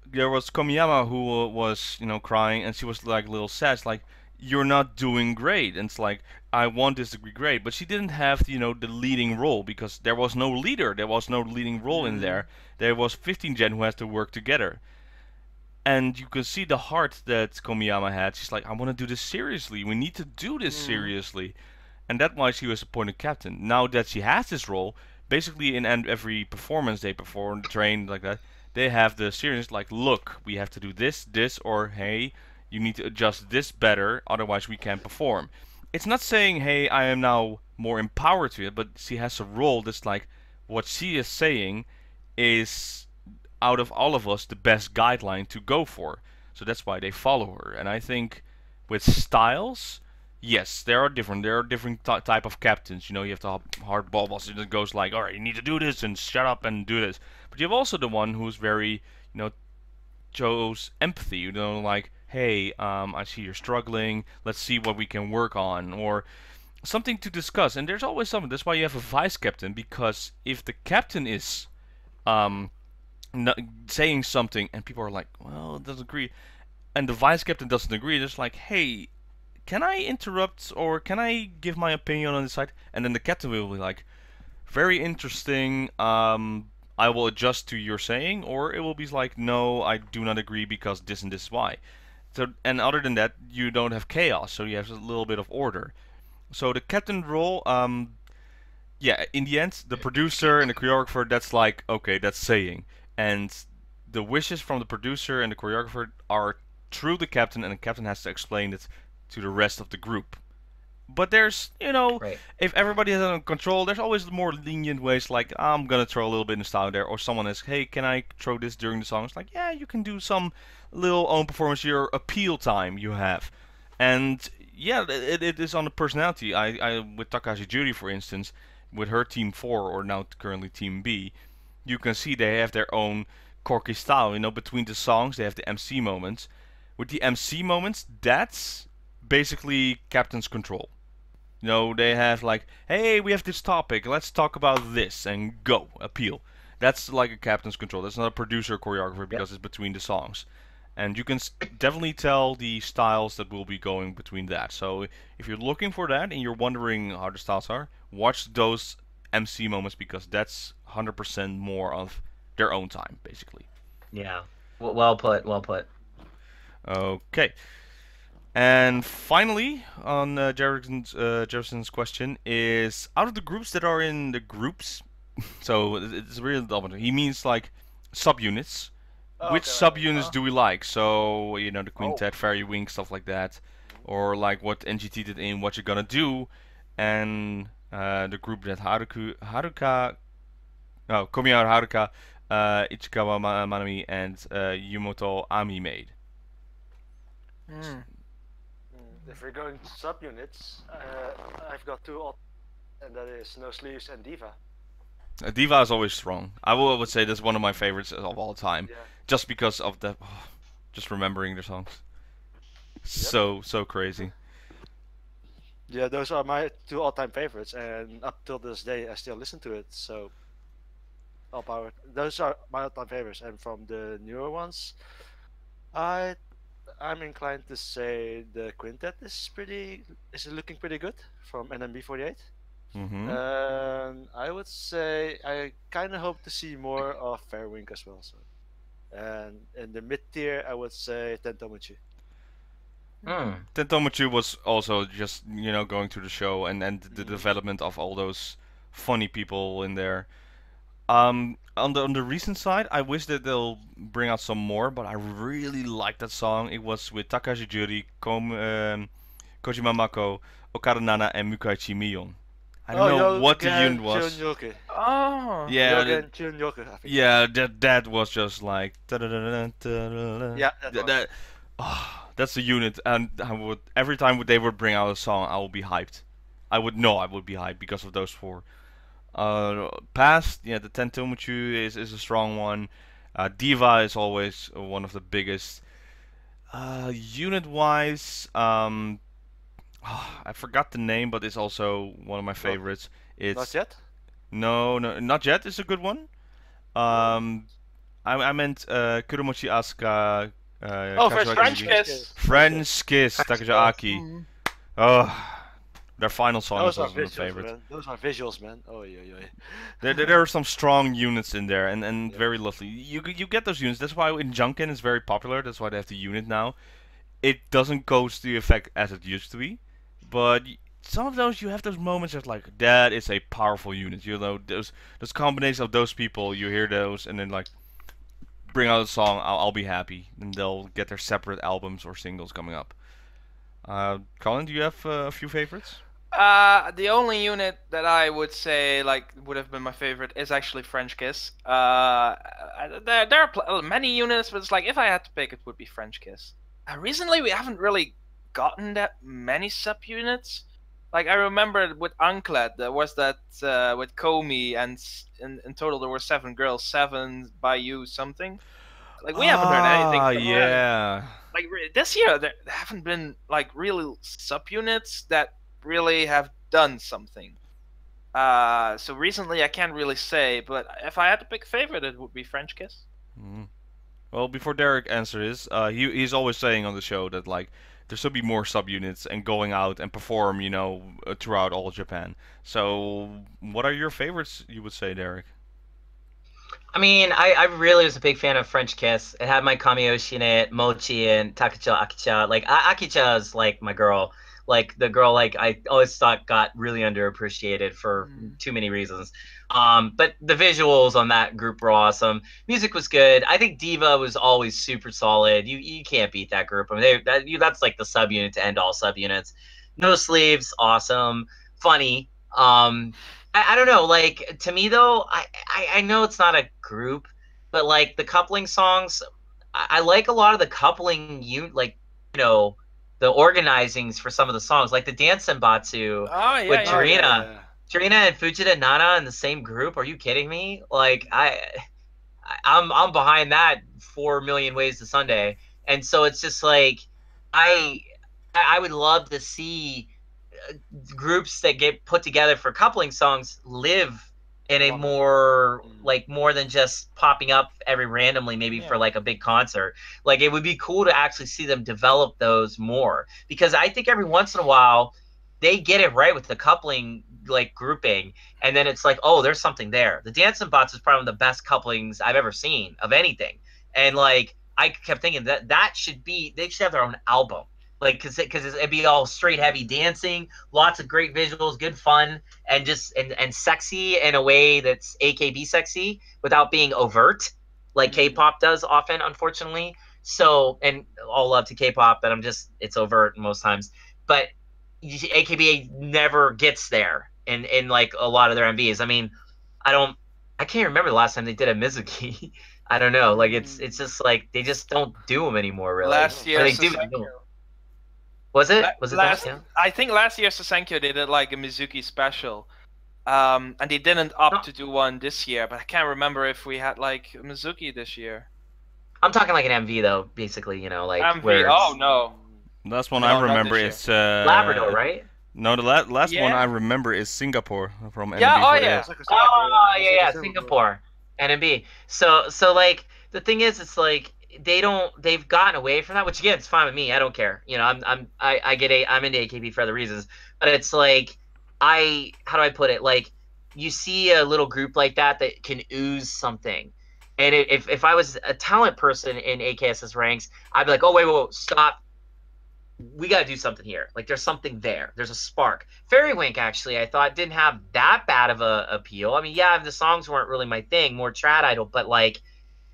There was Komiyama who was, you know, crying, and she was like a little sad, like, you're not doing great. And it's like, I want this to be great, but she didn't have, you know, the leading role because there was no leader, there was no leading role in there. There was 15 Gen who has to work together. And you can see the heart that Komiyama had. She's like, I want to do this seriously. We need to do this seriously. And that's why she was appointed captain. Now that she has this role, basically in every performance they perform, train like that, they have the serious, like, look, we have to do this, this, or hey, you need to adjust this better, otherwise we can't perform. It's not saying, hey, I am now more empowered to it, but she has a role that's like, what she is saying is, out of all of us, the best guideline to go for. So that's why they follow her. And I think with styles, yes, there are different type of captains. You know, you have the hard ball boss that goes like, all right, you need to do this and shut up and do this. But you have also the one who's very, you know, shows empathy. You know, like, hey, I see you're struggling. Let's see what we can work on, or something to discuss. And there's always something. That's why you have a vice captain, because if the captain is saying something and people are like, well, it doesn't agree, and the vice captain doesn't agree, it's like, hey, can I interrupt or can I give my opinion on this side? And then the captain will be like, very interesting, I will adjust to your saying, or it will be like, no, I do not agree because this and this is why. So, and other than that, you don't have chaos, so you have a little bit of order. So the captain role, yeah, in the end, the producer and the choreographer, that's like, okay, that's saying. And the wishes from the producer and the choreographer are through the captain, and the captain has to explain it to the rest of the group. But there's, you know, if everybody has it under control, there's always more lenient ways, like, I'm gonna throw a little bit of style there, or someone is, hey, can I throw this during the song? It's like, yeah, you can do some little own performance, your appeal time you have. And yeah, it is on the personality. I with Takashi Judy, for instance, with her Team 4, or now currently Team B, you can see they have their own quirky style. You know, between the songs, they have the MC moments. With the MC moments, that's basically captain's control. You know, they have like, hey, we have this topic, let's talk about this, and go, appeal. That's like a captain's control. That's not a producer choreographer, because it's between the songs. And you can definitely tell the styles that will be going between that. So if you're looking for that and you're wondering how the styles are, watch those MC moments, because that's 100% more of their own time, basically. Yeah. Well put, well put. Okay. And finally, on Jerrison's question, is out of the groups that are in the groups, so it's really double. He means like subunits. Which subunits do we like? So, you know, the Quintet, Fairy Wing, stuff like that. Or like what NGT did in What You're Gonna Do. And the group that Komiya Haruka, Ichikawa Minami, and Yumoto Ami made. If we're going to subunits, I've got two, and that is No Sleeves and Diva. Diva is always strong. I would say that's one of my favorites of all time, just because of the, just remembering the songs. So crazy. Yeah, those are my 2 all-time favorites, and up till this day, I still listen to it. So, all power. Those are my all-time favorites, and from the newer ones, I'm inclined to say the quintet is looking pretty good from NMB48. I would say I kind of hope to see more of Fairwink as well. So, and in the mid tier, I would say Tentomachi. Tentomachi was also just going through the show and the development of all those funny people in there. On the recent side, I wish that they'll bring out some more, but I really like that song. It was with Takashi Juri, Kojima Mako, Okada Nana, and Mukaichi Mion. I don't know what the unit was. Oh. Yeah. Yeah, that was just like. Yeah. That's the unit, and every time they would bring out a song, I would be hyped. I would be hyped because of those 4. Past, the Tentomachi is a strong one. Diva is always one of the biggest. Unit-wise, I forgot the name, but it's also one of my favorites. It's Not Yet? No, Not Yet is a good one. I meant Kuromochi Asuka. French Kiss. French Kiss, Takoyaki. Oh, their final song is also my favorite. Man. Those are visuals, man. Oh, yeah. There are some strong units in there, and very lovely. You get those units. That's why in Junkin it's very popular. That's why they have the unit now. It doesn't go to the effect as it used to be, but some of those you have those moments that's like that is a powerful unit. Those combinations of those people. You hear those, and then like bring out a song. I'll be happy, and they'll get their separate albums or singles coming up. Colin, do you have a few favorites? The only unit that I would say would have been my favorite is actually French Kiss. There are many units, but it's like if I had to pick, it would be French Kiss. Recently, we haven't really gotten that many subunits. Like I remember with Anklet, there was that with Komi, and in total there were 7 girls, 7 by you something. Like we haven't heard anything from them. Like this year, there haven't been like real subunits that really have done something. So recently I can't really say, but if I had to pick a favorite, it would be French Kiss. Well, before Derek answers, he's always saying on the show that like there should be more subunits and going out and perform, throughout all Japan. So, what are your favorites? You would say, Derek? I mean, I really was a big fan of French Kiss. It had my Kamiyoshi in it, Mochi, and Takacho Akicha. Like Akicha is like my girl. Like the girl, like I always thought got really underappreciated for too many reasons. But the visuals on that group were awesome. Music was good. I think Diva was always super solid. You can't beat that group. I mean, that's like the subunit to end all subunits. No Sleeves, awesome, funny. I don't know. Like to me though, I know it's not a group, but like the coupling songs, I like a lot of the coupling. The organizings for some of the songs, like the Dance Senbatsu with Jirina. Jirina and Fujita Nana in the same group. Are you kidding me? Like I'm behind that 4 million ways to Sunday. And so it's just like I would love to see groups that get put together for coupling songs live in a more than just popping up every randomly, maybe for like a big concert. Like it would be cool to actually see them develop those more, because I think every once in a while they get it right with the coupling like grouping, and then it's like, oh, there's something there. The Dance and Bots is probably one of the best couplings I've ever seen of anything, and like I kept thinking they should have their own album. Like, cause it'd be all straight heavy dancing, lots of great visuals, good fun, and just and sexy in a way that's AKB sexy without being overt, like K-pop does often, unfortunately. So, and all love to K-pop, but it's overt most times. But AKB never gets there in like a lot of their MVs. I mean, I can't remember the last time they did a Mizuki. I don't know. Like it's just like they just don't do them anymore, really. Last year, they do. Was it last year? I think last year Sasenkyo did it like a Mizuki special. And they didn't opt to do one this year, but I can't remember if we had like Mizuki this year. I'm talking like an MV though, basically, you know, like MV. where Oh no. Last one No, I not remember this is Labrador, right? No, the last one Yeah. I remember is Singapore from NMB48. Yeah, oh yeah. Oh yeah, Singapore, NMB. So like the thing is, it's like they've gotten away from that, which again, it's fine with me. I don't care. You know, I get I'm into AKB for other reasons, but it's like how do I put it? Like you see a little group like that can ooze something. And if I was a talent person in AKS's ranks, I'd be like, oh, wait, stop. We got to do something here. Like, there's something there. There's a spark. Fairy Wink, actually, I thought didn't have that bad of a appeal. I mean, yeah, the songs weren't really my thing, more trad idol, but, like,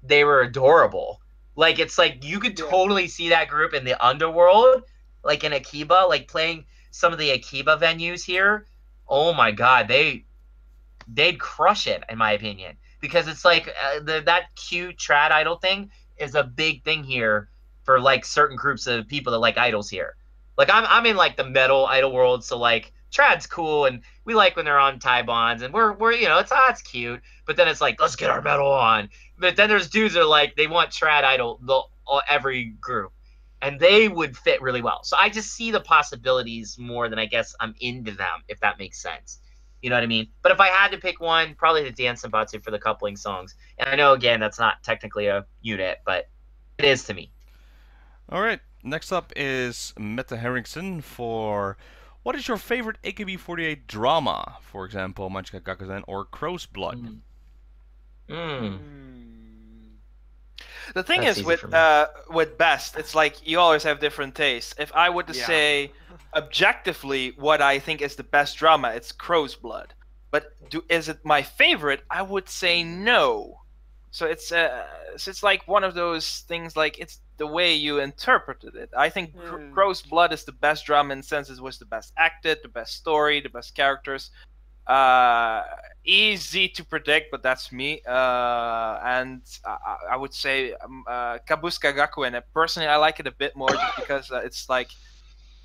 they were adorable. Like, it's like you could totally see that group in the underworld, like in Akiba, like playing some of the Akiba venues here. Oh, my God. They'd crush it, in my opinion. Because it's like that cute trad idol thing is a big thing here for like certain groups of people that like idols here. Like I'm in like the metal idol world, so like trad's cool and we like when they're on tie bonds and we're you know it's cute. But then it's like let's get our metal on. But then there's dudes that are like they want trad idol every group, and they would fit really well. So I just see the possibilities more than I guess I'm into them, if that makes sense. You know what I mean? But if I had to pick one, probably the Dance Batsu for the coupling songs. And I know, again, that's not technically a unit, but it is to me. All right. Next up is Mette Hendriksen for what is your favorite AKB48 drama? For example, Manchika Gakuten or Crow's Blood. The thing is with best, it's like you always have different tastes. If I were to say objectively what I think is the best drama, it's Crow's Blood. But is it my favorite? I would say no. So it's like one of those things, like it's the way you interpreted it. I think Crow's Blood is the best drama in the sense it was the best acted, the best story, the best characters. Easy to predict, but that's me. And I would say Kabusuka Gakuen. Personally, I like it a bit more just because it's like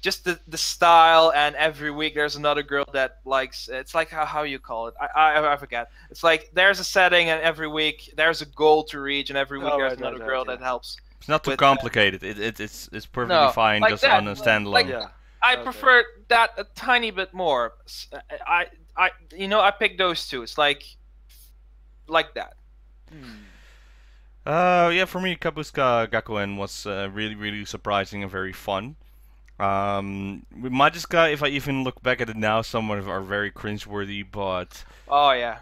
just the style, and every week there's another girl that likes. It's like how you call it. I forget. It's like there's a setting, and every week there's a goal to reach, and every week there's another girl that helps. It's not too complicated. It's perfectly fine just on a standalone. Like, I prefer that a tiny bit more. I picked those two. It's like that. Yeah, for me, Kabusuka Gakuen was really surprising and very fun. With Majiska, if I even look back at it now, some of them are very cringeworthy, but oh yeah,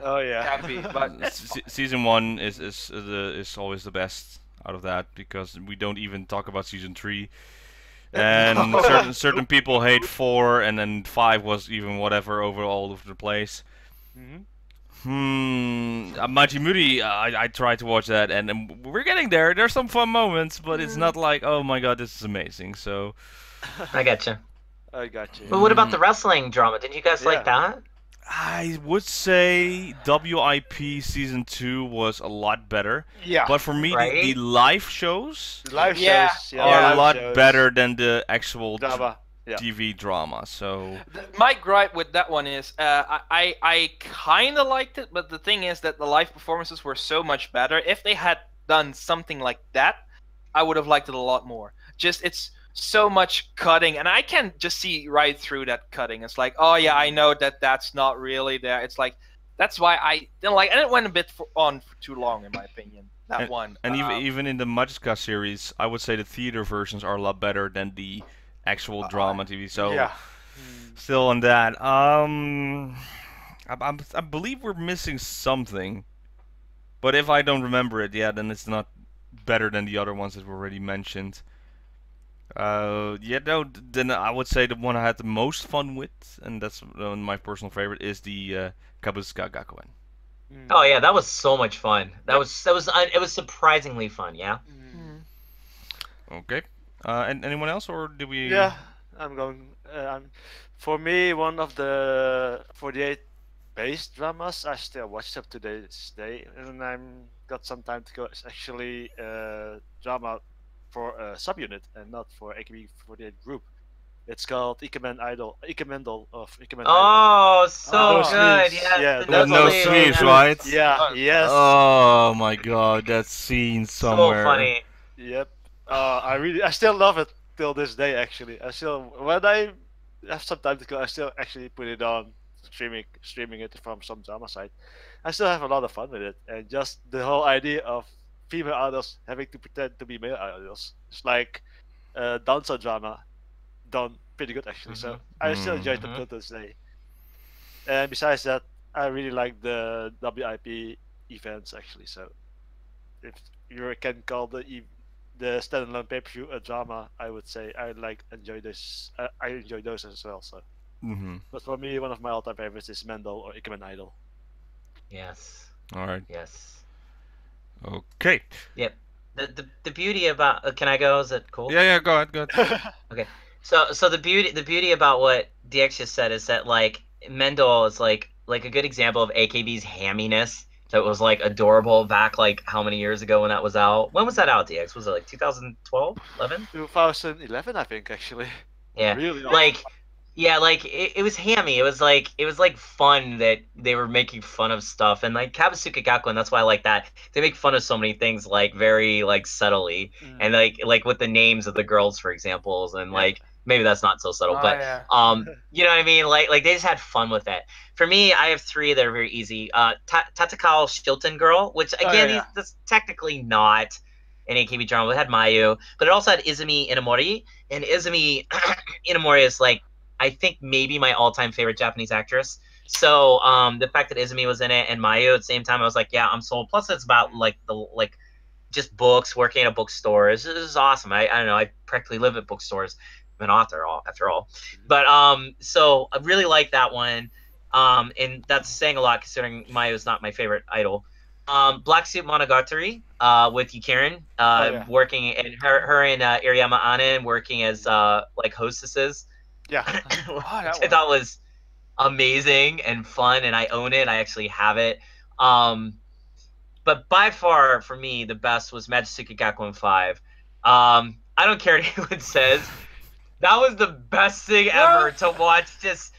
can be. But season 1 is always the best out of that, because we don't even talk about season 3. And certain people hate 4, and then 5 was even whatever over all over the place. Majimuri, I tried to watch that, and we're getting there. There's some fun moments, but it's not like, oh my god, this is amazing. So I gotcha. I got you. But what about the wrestling drama? Did you guys like that? I would say WIP season 2 was a lot better. Yeah. But for me, the live shows are a lot better than the actual drama. TV drama. So my gripe with that one is I kind of liked it, but the thing is that the live performances were so much better. If they had done something like that, I would have liked it a lot more. Just it's so much cutting, and I can just see right through that cutting. It's like, oh yeah, I know that that's not really there. It's like that's why I didn't like, and it went a bit on for too long, in my opinion. That one. And even in the Majiska series, I would say the theater versions are a lot better than the actual drama TV. So still on that. I believe we're missing something, but if I don't remember it, then it's not better than the other ones that were already mentioned. Then I would say the one I had the most fun with, and that's my personal favorite, is the Kabusuka Gakuen. Oh yeah, that was so much fun. It was surprisingly fun. Yeah. Okay. And anyone else, or did we? Yeah, I'm going. For me, one of the 48 base dramas I still watch up to this day, and I'm got some time to go. It's actually drama for a subunit and not for AKB48 group. It's called Ikemendol of Ikemen Idol. Oh, so No good. sleeves. Yeah, Yeah, With that's no also- sleeves, right? Yeah, yes. Oh my god, that scene somewhere. So funny. Yep. I still love it till this day. Actually, when I have some time to kill, I still actually put it on, streaming it from some drama site. I still have a lot of fun with it, and just the whole idea of female idols having to pretend to be male idols. It's like dancer drama done pretty good actually. So I still enjoy it till this day. And besides that, I really like the WIP events actually. So if you can call the standalone pay-per-view a drama, I would say I enjoy this. I enjoy those as well. So, but for me, one of my all-time favorites is Mendel or Ikemen Idol. Yes. All right. Yes. Okay. Yep. The beauty about can I go? Is it cool? Yeah. Go ahead. Okay. So the beauty about what DX just said is that like Mendel is like a good example of AKB's hamminess. That was like adorable back like how many years ago when that was out? When was that out, DX? Was it like 2012, 11? 2011, I think actually. Yeah. Really? Like, yeah, like it was hammy. It was like fun that they were making fun of stuff, and like Kabasuka Gakuen, that's why I like that. They make fun of so many things like very like subtly, and like with the names of the girls, for examples, and like maybe that's not so subtle, but you know what I mean? Like they just had fun with it. For me, I have three that are very easy. Tatakao Shilton Girl, which again, that's technically not an AKB drama. It had Mayu, but it also had Izumi Inamori, and Izumi Inamori is like I think maybe my all-time favorite Japanese actress. So the fact that Izumi was in it and Mayu at the same time, I was like, yeah, I'm sold. Plus, it's about like just books, working at a bookstore. This is awesome. I don't know. I practically live at bookstores. I'm an author, after all. But so I really like that one. And that's saying a lot considering Mayu is not my favorite idol. Black Suit Monogatari with Yukirin working, and her and Iriyama Anen working as like hostesses. Yeah. I thought was amazing and fun, and I own it. I actually have it. But by far for me the best was Majitsuki Gakuen 5. I don't care what anyone says. That was the best thing ever to watch. Just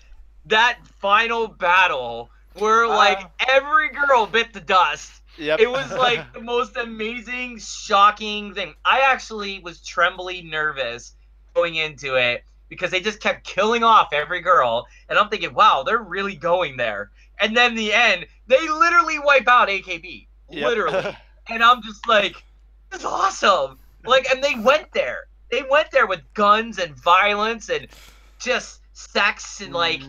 that final battle where like every girl bit the dust. Yep. It was like the most amazing, shocking thing. I actually was trembly nervous going into it because they just kept killing off every girl, and I'm thinking, wow, they're really going there. And then the end, they literally wipe out AKB, literally. And I'm just like, this is awesome. Like, and they went there. They went there with guns and violence and just sex and like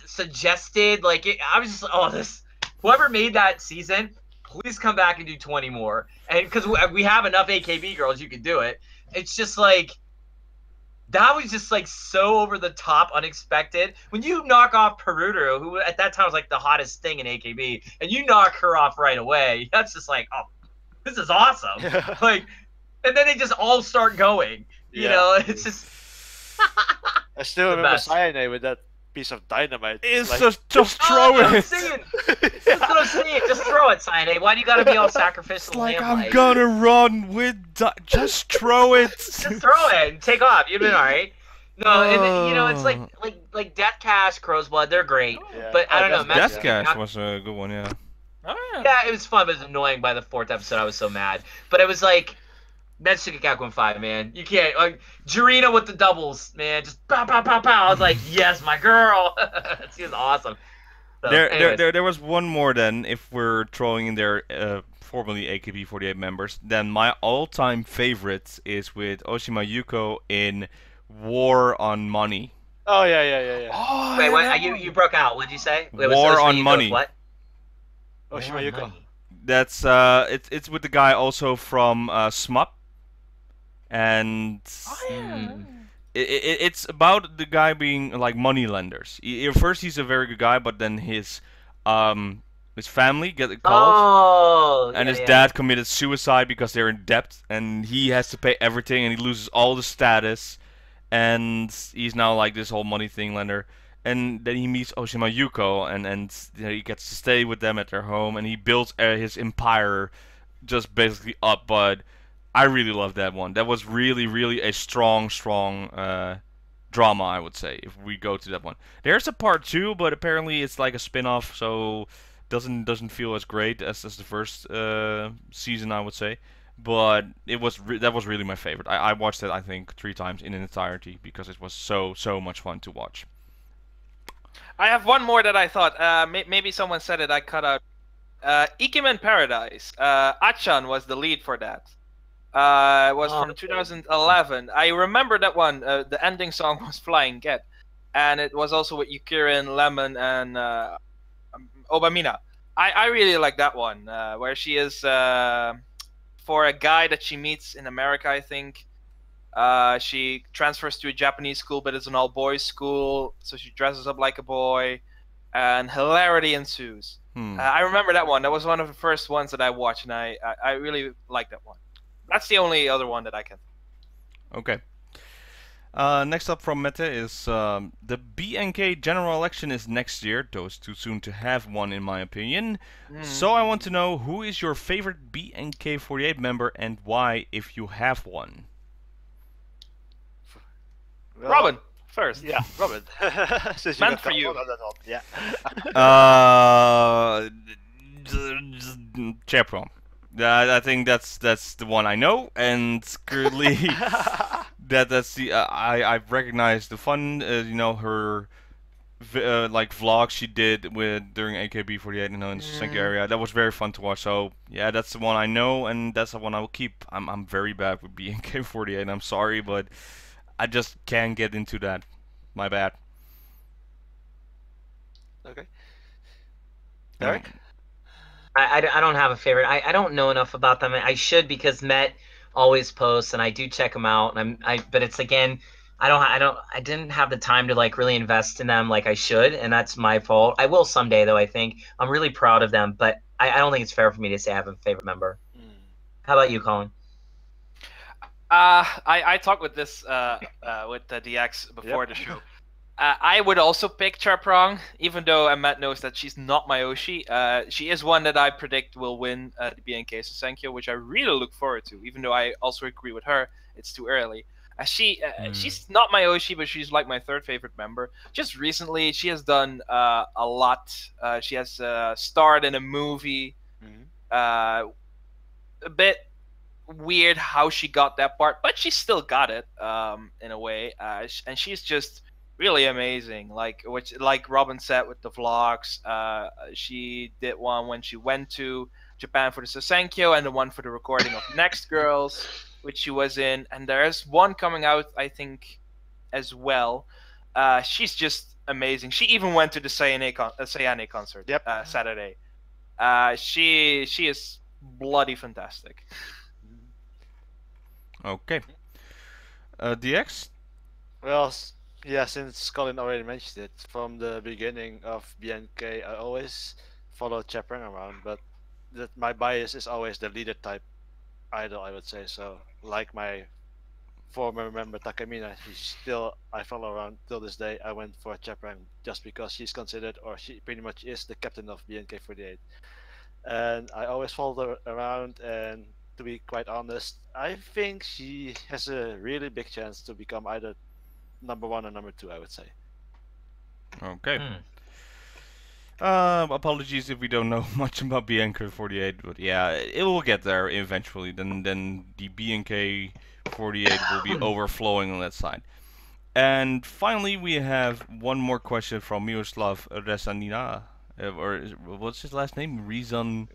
suggested. Like, I was just, whoever made that season, please come back and do 20 more. And because we have enough AKB girls, you can do it. It's just like, that was just like so over the top, unexpected. When you knock off Perutaro, who at that time was like the hottest thing in AKB, and you knock her off right away, that's just like, oh, this is awesome. Like, and then they just all start going. You know, it's just. I still remember Sayane with that piece of dynamite. It's like, just throw it. That's what I'm saying. Just throw it, Sayane. Why do you gotta be all sacrificial? It's like, I'm gonna run with. Just throw it. Just throw it and take off. You've been alright. No, and you know, it's like Death Cash, Crow's Blood. They're great, but I don't know. Death Cash was a good one, yeah. Yeah, it was fun, but it was annoying. By the 4th episode, I was so mad. But it was like. Majitsuki Gakuen 5, man. You can't. Like, Jirina with the doubles, man. Just pow, pow, pow, pow. I was like, yes, my girl. She was awesome. So, there was one more then, if we're throwing in there formerly AKB48 members. Then my all-time favorite is with Oshima Yuko in War on Money. Oh, yeah. Oh, wait, what? You broke out. What did you say? Wait, War on Money. What? Oshima Yuko. That's it's with the guy also from SMUP. And it's about the guy being like money lenders. First, he's a very good guy, but then his family get called, and his dad committed suicide because they're in debt, and he has to pay everything, and he loses all the status, and he's now like this whole money thing lender. And then he meets Oshima Yuko, and you know, he gets to stay with them at their home, and he builds his empire just basically up, but. I really love that one. That was really, really a strong drama drama, I would say, if we go to that one. There's a part 2, but apparently it's like a spin-off, so doesn't feel as great as the first season, I would say. But that was really my favorite. I watched it, I think, 3 times in entirety because it was so much fun to watch. I have one more that I thought maybe someone said it. I cut out. Ikemen Paradise. Achan was the lead for that. It was from 2011. I remember that one. The ending song was Flying Get, and it was also with Yukirin, Lemon, and Obamina. I really like that one, where she is for a guy that she meets in America, I think. She transfers to a Japanese school, but it's an all-boys school, so she dresses up like a boy, and hilarity ensues. I remember that one. That was one of the first ones that I watched, and I really liked that one. That's the only other one that I can. Okay. Next up from Mette is the BNK general election is next year, though it's too soon to have one in my opinion. So I want to know, who is your favorite BNK48 member and why, if you have one? Well, Robin first. Yeah, Robin. Meant for you. Yeah. Chapron. I think that's the one I know, and currently that's the I've recognized the fun, you know, her like vlogs she did during AKB48, you know, in the Sussums area. That was very fun to watch. So yeah, that's the one I know, and that's the one I will keep. I'm very bad with BNK48. I'm sorry, but I just can't get into that. My bad. Okay. Eric? I don't have a favorite. I don't know enough about them. I should, because Met always posts and I do check them out. And but it's, again, I didn't have the time to like really invest in them like I should, and that's my fault. I will someday though. I think I'm really proud of them, but I don't think it's fair for me to say I have a favorite member. How about you, Colin? I talked with this with the DX before the show. I would also pick Chaprong, even though Matt knows that she's not my Oshi. She is one that I predict will win the BNK Susenkyo, which I really look forward to, even though I also agree with her. It's too early. She's not my Oshi, but she's like my third favorite member. Just recently, she has done a lot. She has starred in a movie. A bit weird how she got that part, but she still got it in a way. And she's just really amazing. Like Robin said with the vlogs, she did one when she went to Japan for the Susenkyo, and the one for the recording of Next Girls, which she was in. And there's one coming out, I think, as well. She's just amazing. She even went to the Sayane concert Saturday. She is bloody fantastic. Okay. DX? Well, yeah, since Colin already mentioned it, from the beginning of BNK, I always follow Chaprang around, but my bias is always the leader type idol, I would say. So, like my former member Takamina, I follow around till this day. I went for Chaprang just because she's considered, or she pretty much is, the captain of BNK48. And I always follow her around, and to be quite honest, I think she has a really big chance to become either number 1 or number 2, I would say. Okay. Apologies if we don't know much about BNK48, but yeah, it will get there eventually. Then the BNK48 will be overflowing on that side. And finally, we have one more question from Miroslav Rezanina, or what's his last name? Rezanina.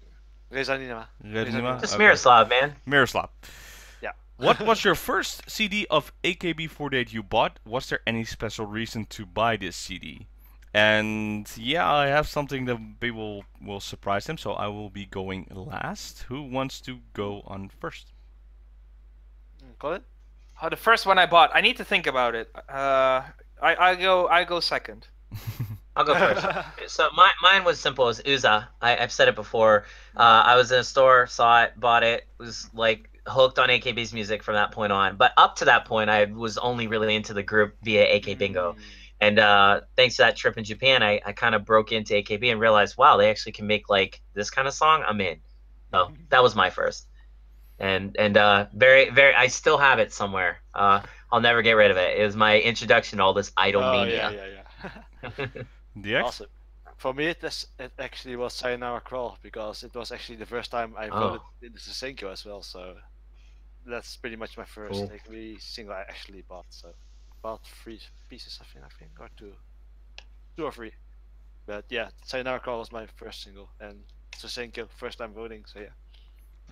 Just Miroslav, man. Miroslav. Yeah. What was your first CD of AKB48 you bought? Was there any special reason to buy this CD? And yeah, I have something that will surprise them, so I will be going last. Who wants to go on first? Colin? The first one I bought. I need to think about it. I go second. I'll go first. So mine was simple. It was Uza. I've said it before. I was in a store, saw it, bought it. Was like hooked on AKB's music from that point on. But up to that point, I was only really into the group via AK Bingo. And thanks to that trip in Japan, I kind of broke into AKB and realized, wow, they actually can make like this kind of song. I'm in. So that was my first. And very, very, I still have it somewhere. I'll never get rid of it. It was my introduction to all this idol mania. Yeah. DX? Awesome. For me, it actually was Sayonara Crawl, because it was actually the first time I voted in the Susenko as well. So that's pretty much my first AKB single I actually bought. So bought 3 pieces, I think, or 2 or 3. But yeah, Sayonara Crawl was my first single, and Susenko first time voting. So yeah.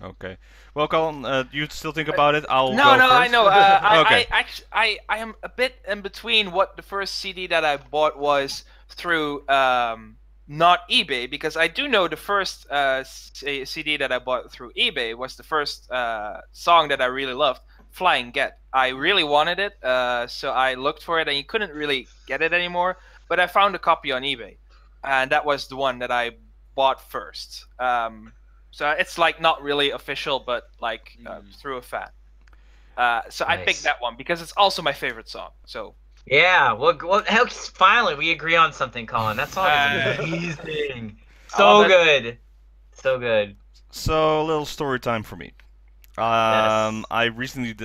Okay. Well, Colin, you still think about it? I'll no, go no, first. I know. Okay. I am a bit in between what the first CD that I bought was through not eBay, because I do know the first CD that I bought through eBay was the first song that I really loved, Flying Get. I really wanted it, so I looked for it, and you couldn't really get it anymore. But I found a copy on eBay, and that was the one that I bought first. So it's like not really official, but like through a fan. So I picked that one because it's also my favorite song. So yeah, well, finally we agree on something, Colin. That song is amazing. So good, so good. So a little story time for me. Yes. I recently,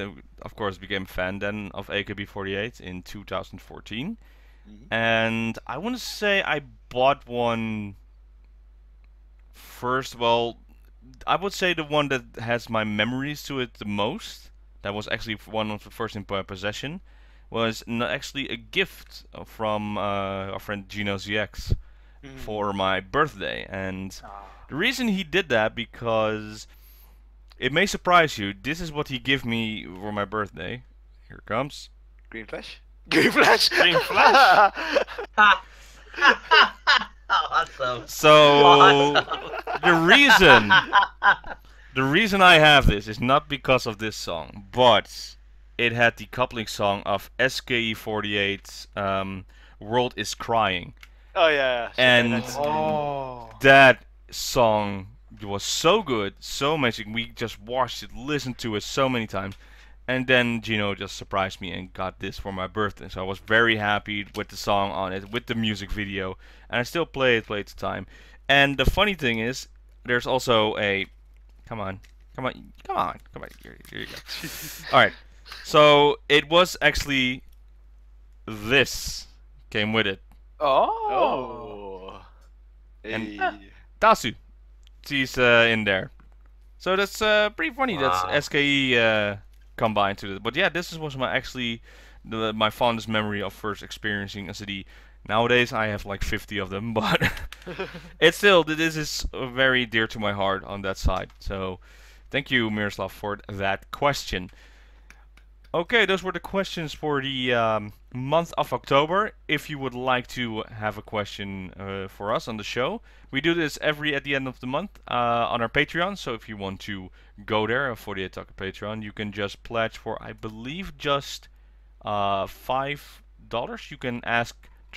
of course, became a fan then of AKB48 in 2014, and I want to say I bought one first. Well, I would say the one that has my memories to it the most, that was actually one of the first in my possession, was actually a gift from our friend GinoZX for my birthday. And the reason he did that, because it may surprise you, this is what he gave me for my birthday. Here it comes. Green Flash? Green Flash! Green Flash! Awesome. So the reason I have this is not because of this song, but it had the coupling song of SKE48's World is Crying. Oh yeah. And that song was so good, so amazing. We just watched it, listened to it so many times. And then Gino just surprised me and got this for my birthday. So I was very happy with the song on it, with the music video. And I still play it to time. And the funny thing is, there's also a... Come on. Here you go. Alright. So it was actually... This came with it. Oh. And Tasu. She's in there. So that's pretty funny. Wow. That's SKE... combined to it. But yeah, this was my fondest memory of first experiencing a CD. Nowadays I have like 50 of them, but it's still, this is very dear to my heart on that side. So thank you, Miroslav, for that question. Okay, those were the questions for the month of October. If you would like to have a question for us on the show, we do this at the end of the month on our Patreon. So if you want to go there for the Attack Patreon, you can just pledge for, I believe, just $5. You can ask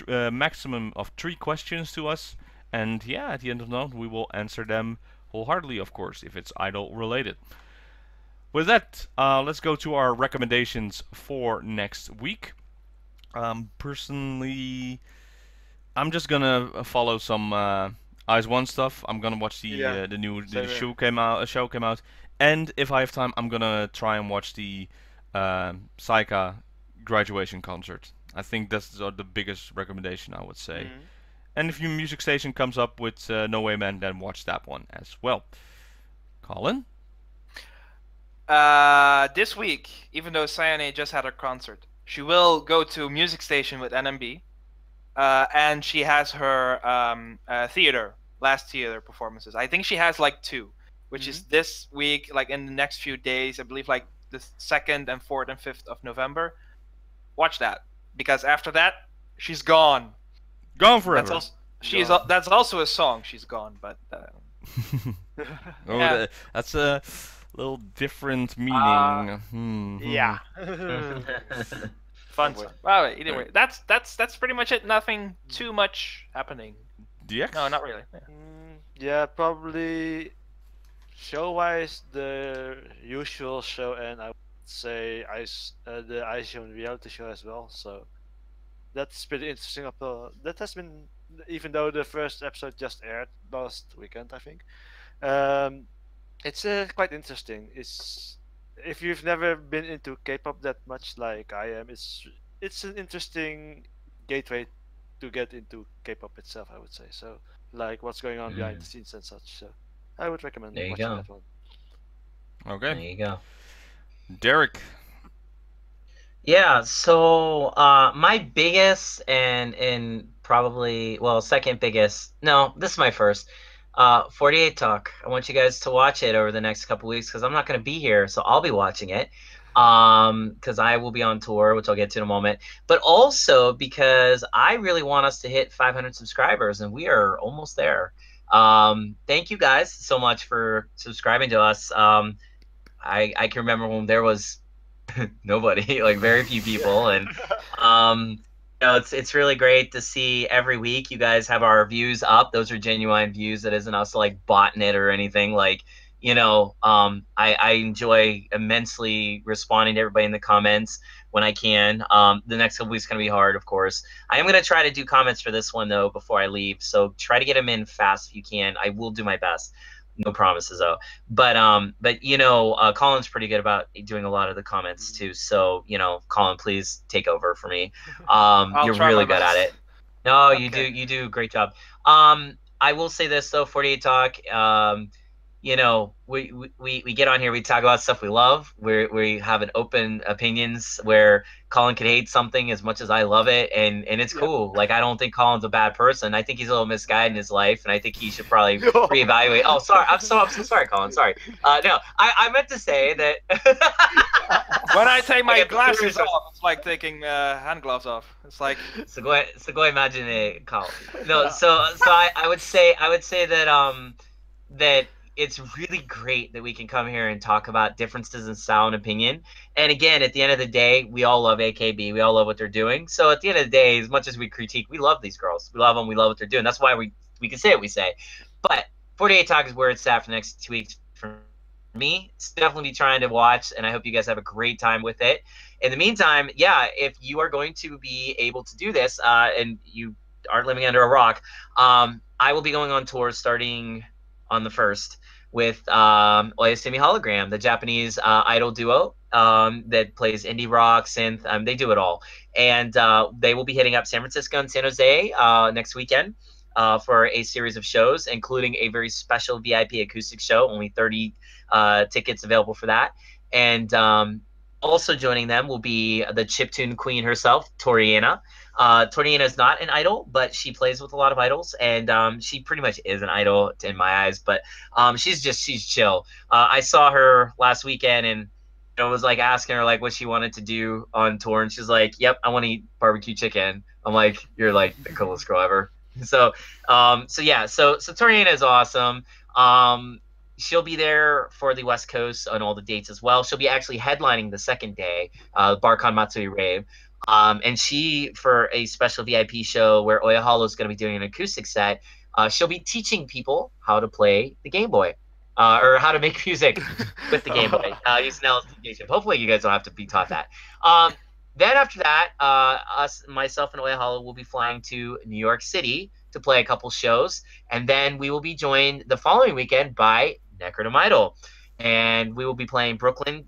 a maximum of 3 questions to us, and yeah, at the end of the month we will answer them wholeheartedly, of course, if it's idol related. With that, let's go to our recommendations for next week. Personally, I'm just gonna follow some Eyes One stuff. I'm gonna watch the new show came out, and if I have time, I'm gonna try and watch the Saika graduation concert. I think that's the biggest recommendation, I would say. And if your music station comes up with No Way Man, then watch that one as well. Colin? This week, even though Sayane just had her concert, she will go to Music Station with NMB, and she has her last theater performances. I think she has like 2, which is this week, like in the next few days, I believe like the 2nd and 4th and 5th of November. Watch that, because after that, she's gone. Gone forever. That's also a song, She's Gone, but... that's a little different meaning. Yeah. Fun song. Well, anyway, that's pretty much it. Nothing too much happening. DX? No, not really. Yeah, probably show-wise the usual show, and I would say the Ice-Shown reality show as well. So that's pretty interesting. That has been, even though the first episode just aired last weekend, I think. It's quite interesting. It's if you've never been into K-pop that much like I am, it's an interesting gateway to get into K-pop itself, I would say. So, like what's going on behind the scenes and such. So, I would recommend watching that one. Okay. There you go. Derek. Yeah, so my biggest and probably, well, second biggest, no, this is my first, 48 Talk. I want you guys to watch it over the next couple weeks because I'm not going to be here, so I'll be watching it because I will be on tour, which I'll get to in a moment, but also because I really want us to hit 500 subscribers, and we are almost there. Thank you guys so much for subscribing to us. I can remember when there was nobody, like very few people, and you know, it's really great to see every week you guys have our views up. Those are genuine views. That isn't us like botting it or anything. Like, you know, I enjoy immensely responding to everybody in the comments when I can. The next couple weeks is gonna be hard, of course. I am gonna try to do comments for this one though before I leave. So try to get them in fast if you can. I will do my best. No promises though. But you know, Colin's pretty good about doing a lot of the comments too. So you know, Colin, please take over for me. You're really good at it. No, you do a great job. I will say this though, 48 Talk. You know, we get on here, we talk about stuff we love. We have an open opinions where Colin could hate something as much as I love it, and it's cool. Like, I don't think Colin's a bad person. I think he's a little misguided in his life, and I think he should probably reevaluate. Oh, sorry, I'm so sorry, Colin. Sorry. No, I meant to say that when I take my glasses off, it's like taking hand gloves off. It's like so go imagine it, Colin. No, so I would say that that it's really great that we can come here and talk about differences in style and opinion. And again, at the end of the day, we all love AKB. We all love what they're doing. So at the end of the day, as much as we critique, we love these girls. We love them. We love what they're doing. That's why we can say what we say. But 48 Talk is where it's at for the next 2 weeks for me. It's definitely be trying to watch, and I hope you guys have a great time with it. In the meantime, yeah, if you are going to be able to do this and you aren't living under a rock, I will be going on tour starting on the 1st with Oyasumi Hologram, the Japanese idol duo that plays indie rock, synth. They do it all. And they will be hitting up San Francisco and San Jose next weekend for a series of shows, including a very special VIP acoustic show, only 30 tickets available for that. And also joining them will be the chiptune queen herself, Toriana. Toriana is not an idol, but she plays with a lot of idols, and she pretty much is an idol in my eyes. But she's chill. I saw her last weekend, and I was like asking her like what she wanted to do on tour, and she's like, "Yep, I want to eat barbecue chicken." I'm like, "You're like the coolest girl ever." So Toriana is awesome. She'll be there for the West Coast on all the dates as well. She'll be actually headlining the second day, Barcon Matsuri Rave. And she, for a special VIP show where Oyahalo is going to be doing an acoustic set, she'll be teaching people how to play the Game Boy, or how to make music with the Game Boy, using LSD. Hopefully you guys don't have to be taught that. Then after that, myself and Oyahalo will be flying to New York City to play a couple shows, and then we will be joined the following weekend by Necronomidol. And we will be playing Brooklyn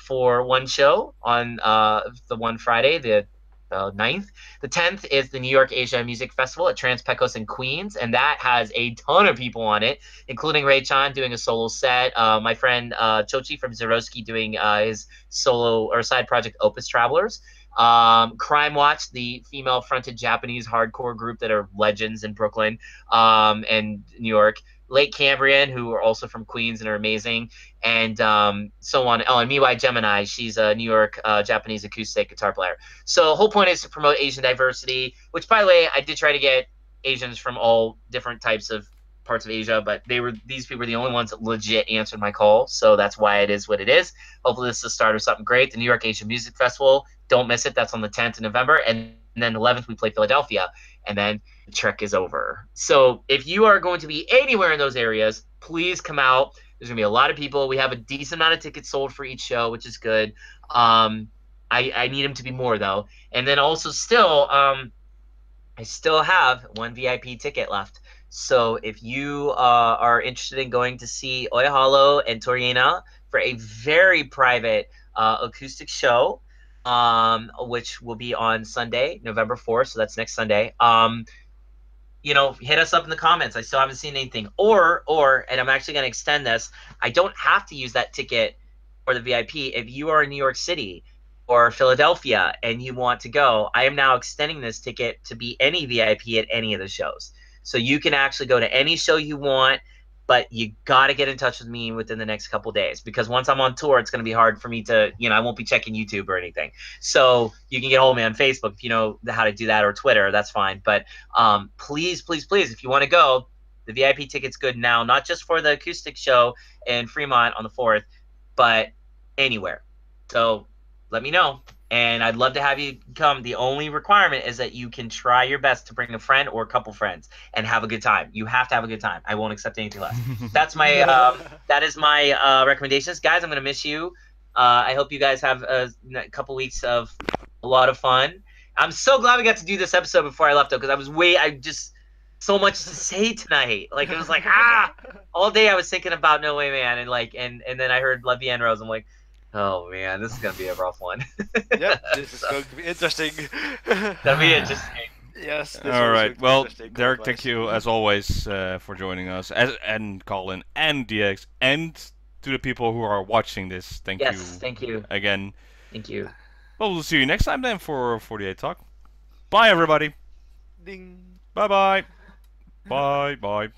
for one show on the one Friday, the 9th. The 10th is the New York Asia Music Festival at Trans Pecos in Queens, and that has a ton of people on it, including Ray Chan doing a solo set, my friend Chochi from Zeroski doing his solo or side project Opus Travelers, Crime Watch, the female-fronted Japanese hardcore group that are legends in Brooklyn and New York, Lake Cambrian, who are also from Queens and are amazing, and so on. Oh, and Miwai Gemini, she's a New York Japanese acoustic guitar player. So the whole point is to promote Asian diversity, which, by the way, I did try to get Asians from all different types of parts of Asia, but these people were the only ones that legit answered my call, so that's why it is what it is. Hopefully this is the start of something great. The New York Asian Music Festival, don't miss it. That's on the 10th of November, and then 11th we play Philadelphia, and then the trek is over. So if you are going to be anywhere in those areas, please come out. There's going to be a lot of people. We have a decent amount of tickets sold for each show, which is good. I need them to be more, though. And then also still, I still have one VIP ticket left. So if you are interested in going to see Oyahalo and Toriana for a very private acoustic show, which will be on Sunday, November 4th, so that's next Sunday, you know, hit us up in the comments. I still haven't seen anything. Or, and I'm actually going to extend this, I don't have to use that ticket for the VIP. If you are in New York City or Philadelphia and you want to go, I am now extending this ticket to be any VIP at any of the shows. So you can actually go to any show you want, but you got to get in touch with me within the next couple days, because once I'm on tour, it's going to be hard for me to, you know, I won't be checking YouTube or anything. So you can get hold of me on Facebook if you know how to do that, or Twitter, that's fine. But please, please, please, if you want to go, the VIP ticket's good now, not just for the acoustic show in Fremont on the 4th, but anywhere. So let me know. And I'd love to have you come. The only requirement is that you can try your best to bring a friend or a couple friends and have a good time. You have to have a good time. I won't accept anything less. That's my that is my recommendations, guys. I'm gonna miss you. I hope you guys have a couple weeks of a lot of fun. I'm so glad we got to do this episode before I left, though, because I just so much to say tonight. Like, it was like all day I was thinking about No Way Man, and then I heard La Vie en Rose. I'm like, oh man, this is gonna be a rough one. Yeah, this is going to be interesting. That'll be interesting. Yes. All right. Well, Derek, thank you as always for joining us, and Colin and DX, and to the people who are watching this. Thank you. Yes, thank you again. Thank you. Well, we'll see you next time then for 48 Talk. Bye, everybody. Ding. Bye bye. Bye bye.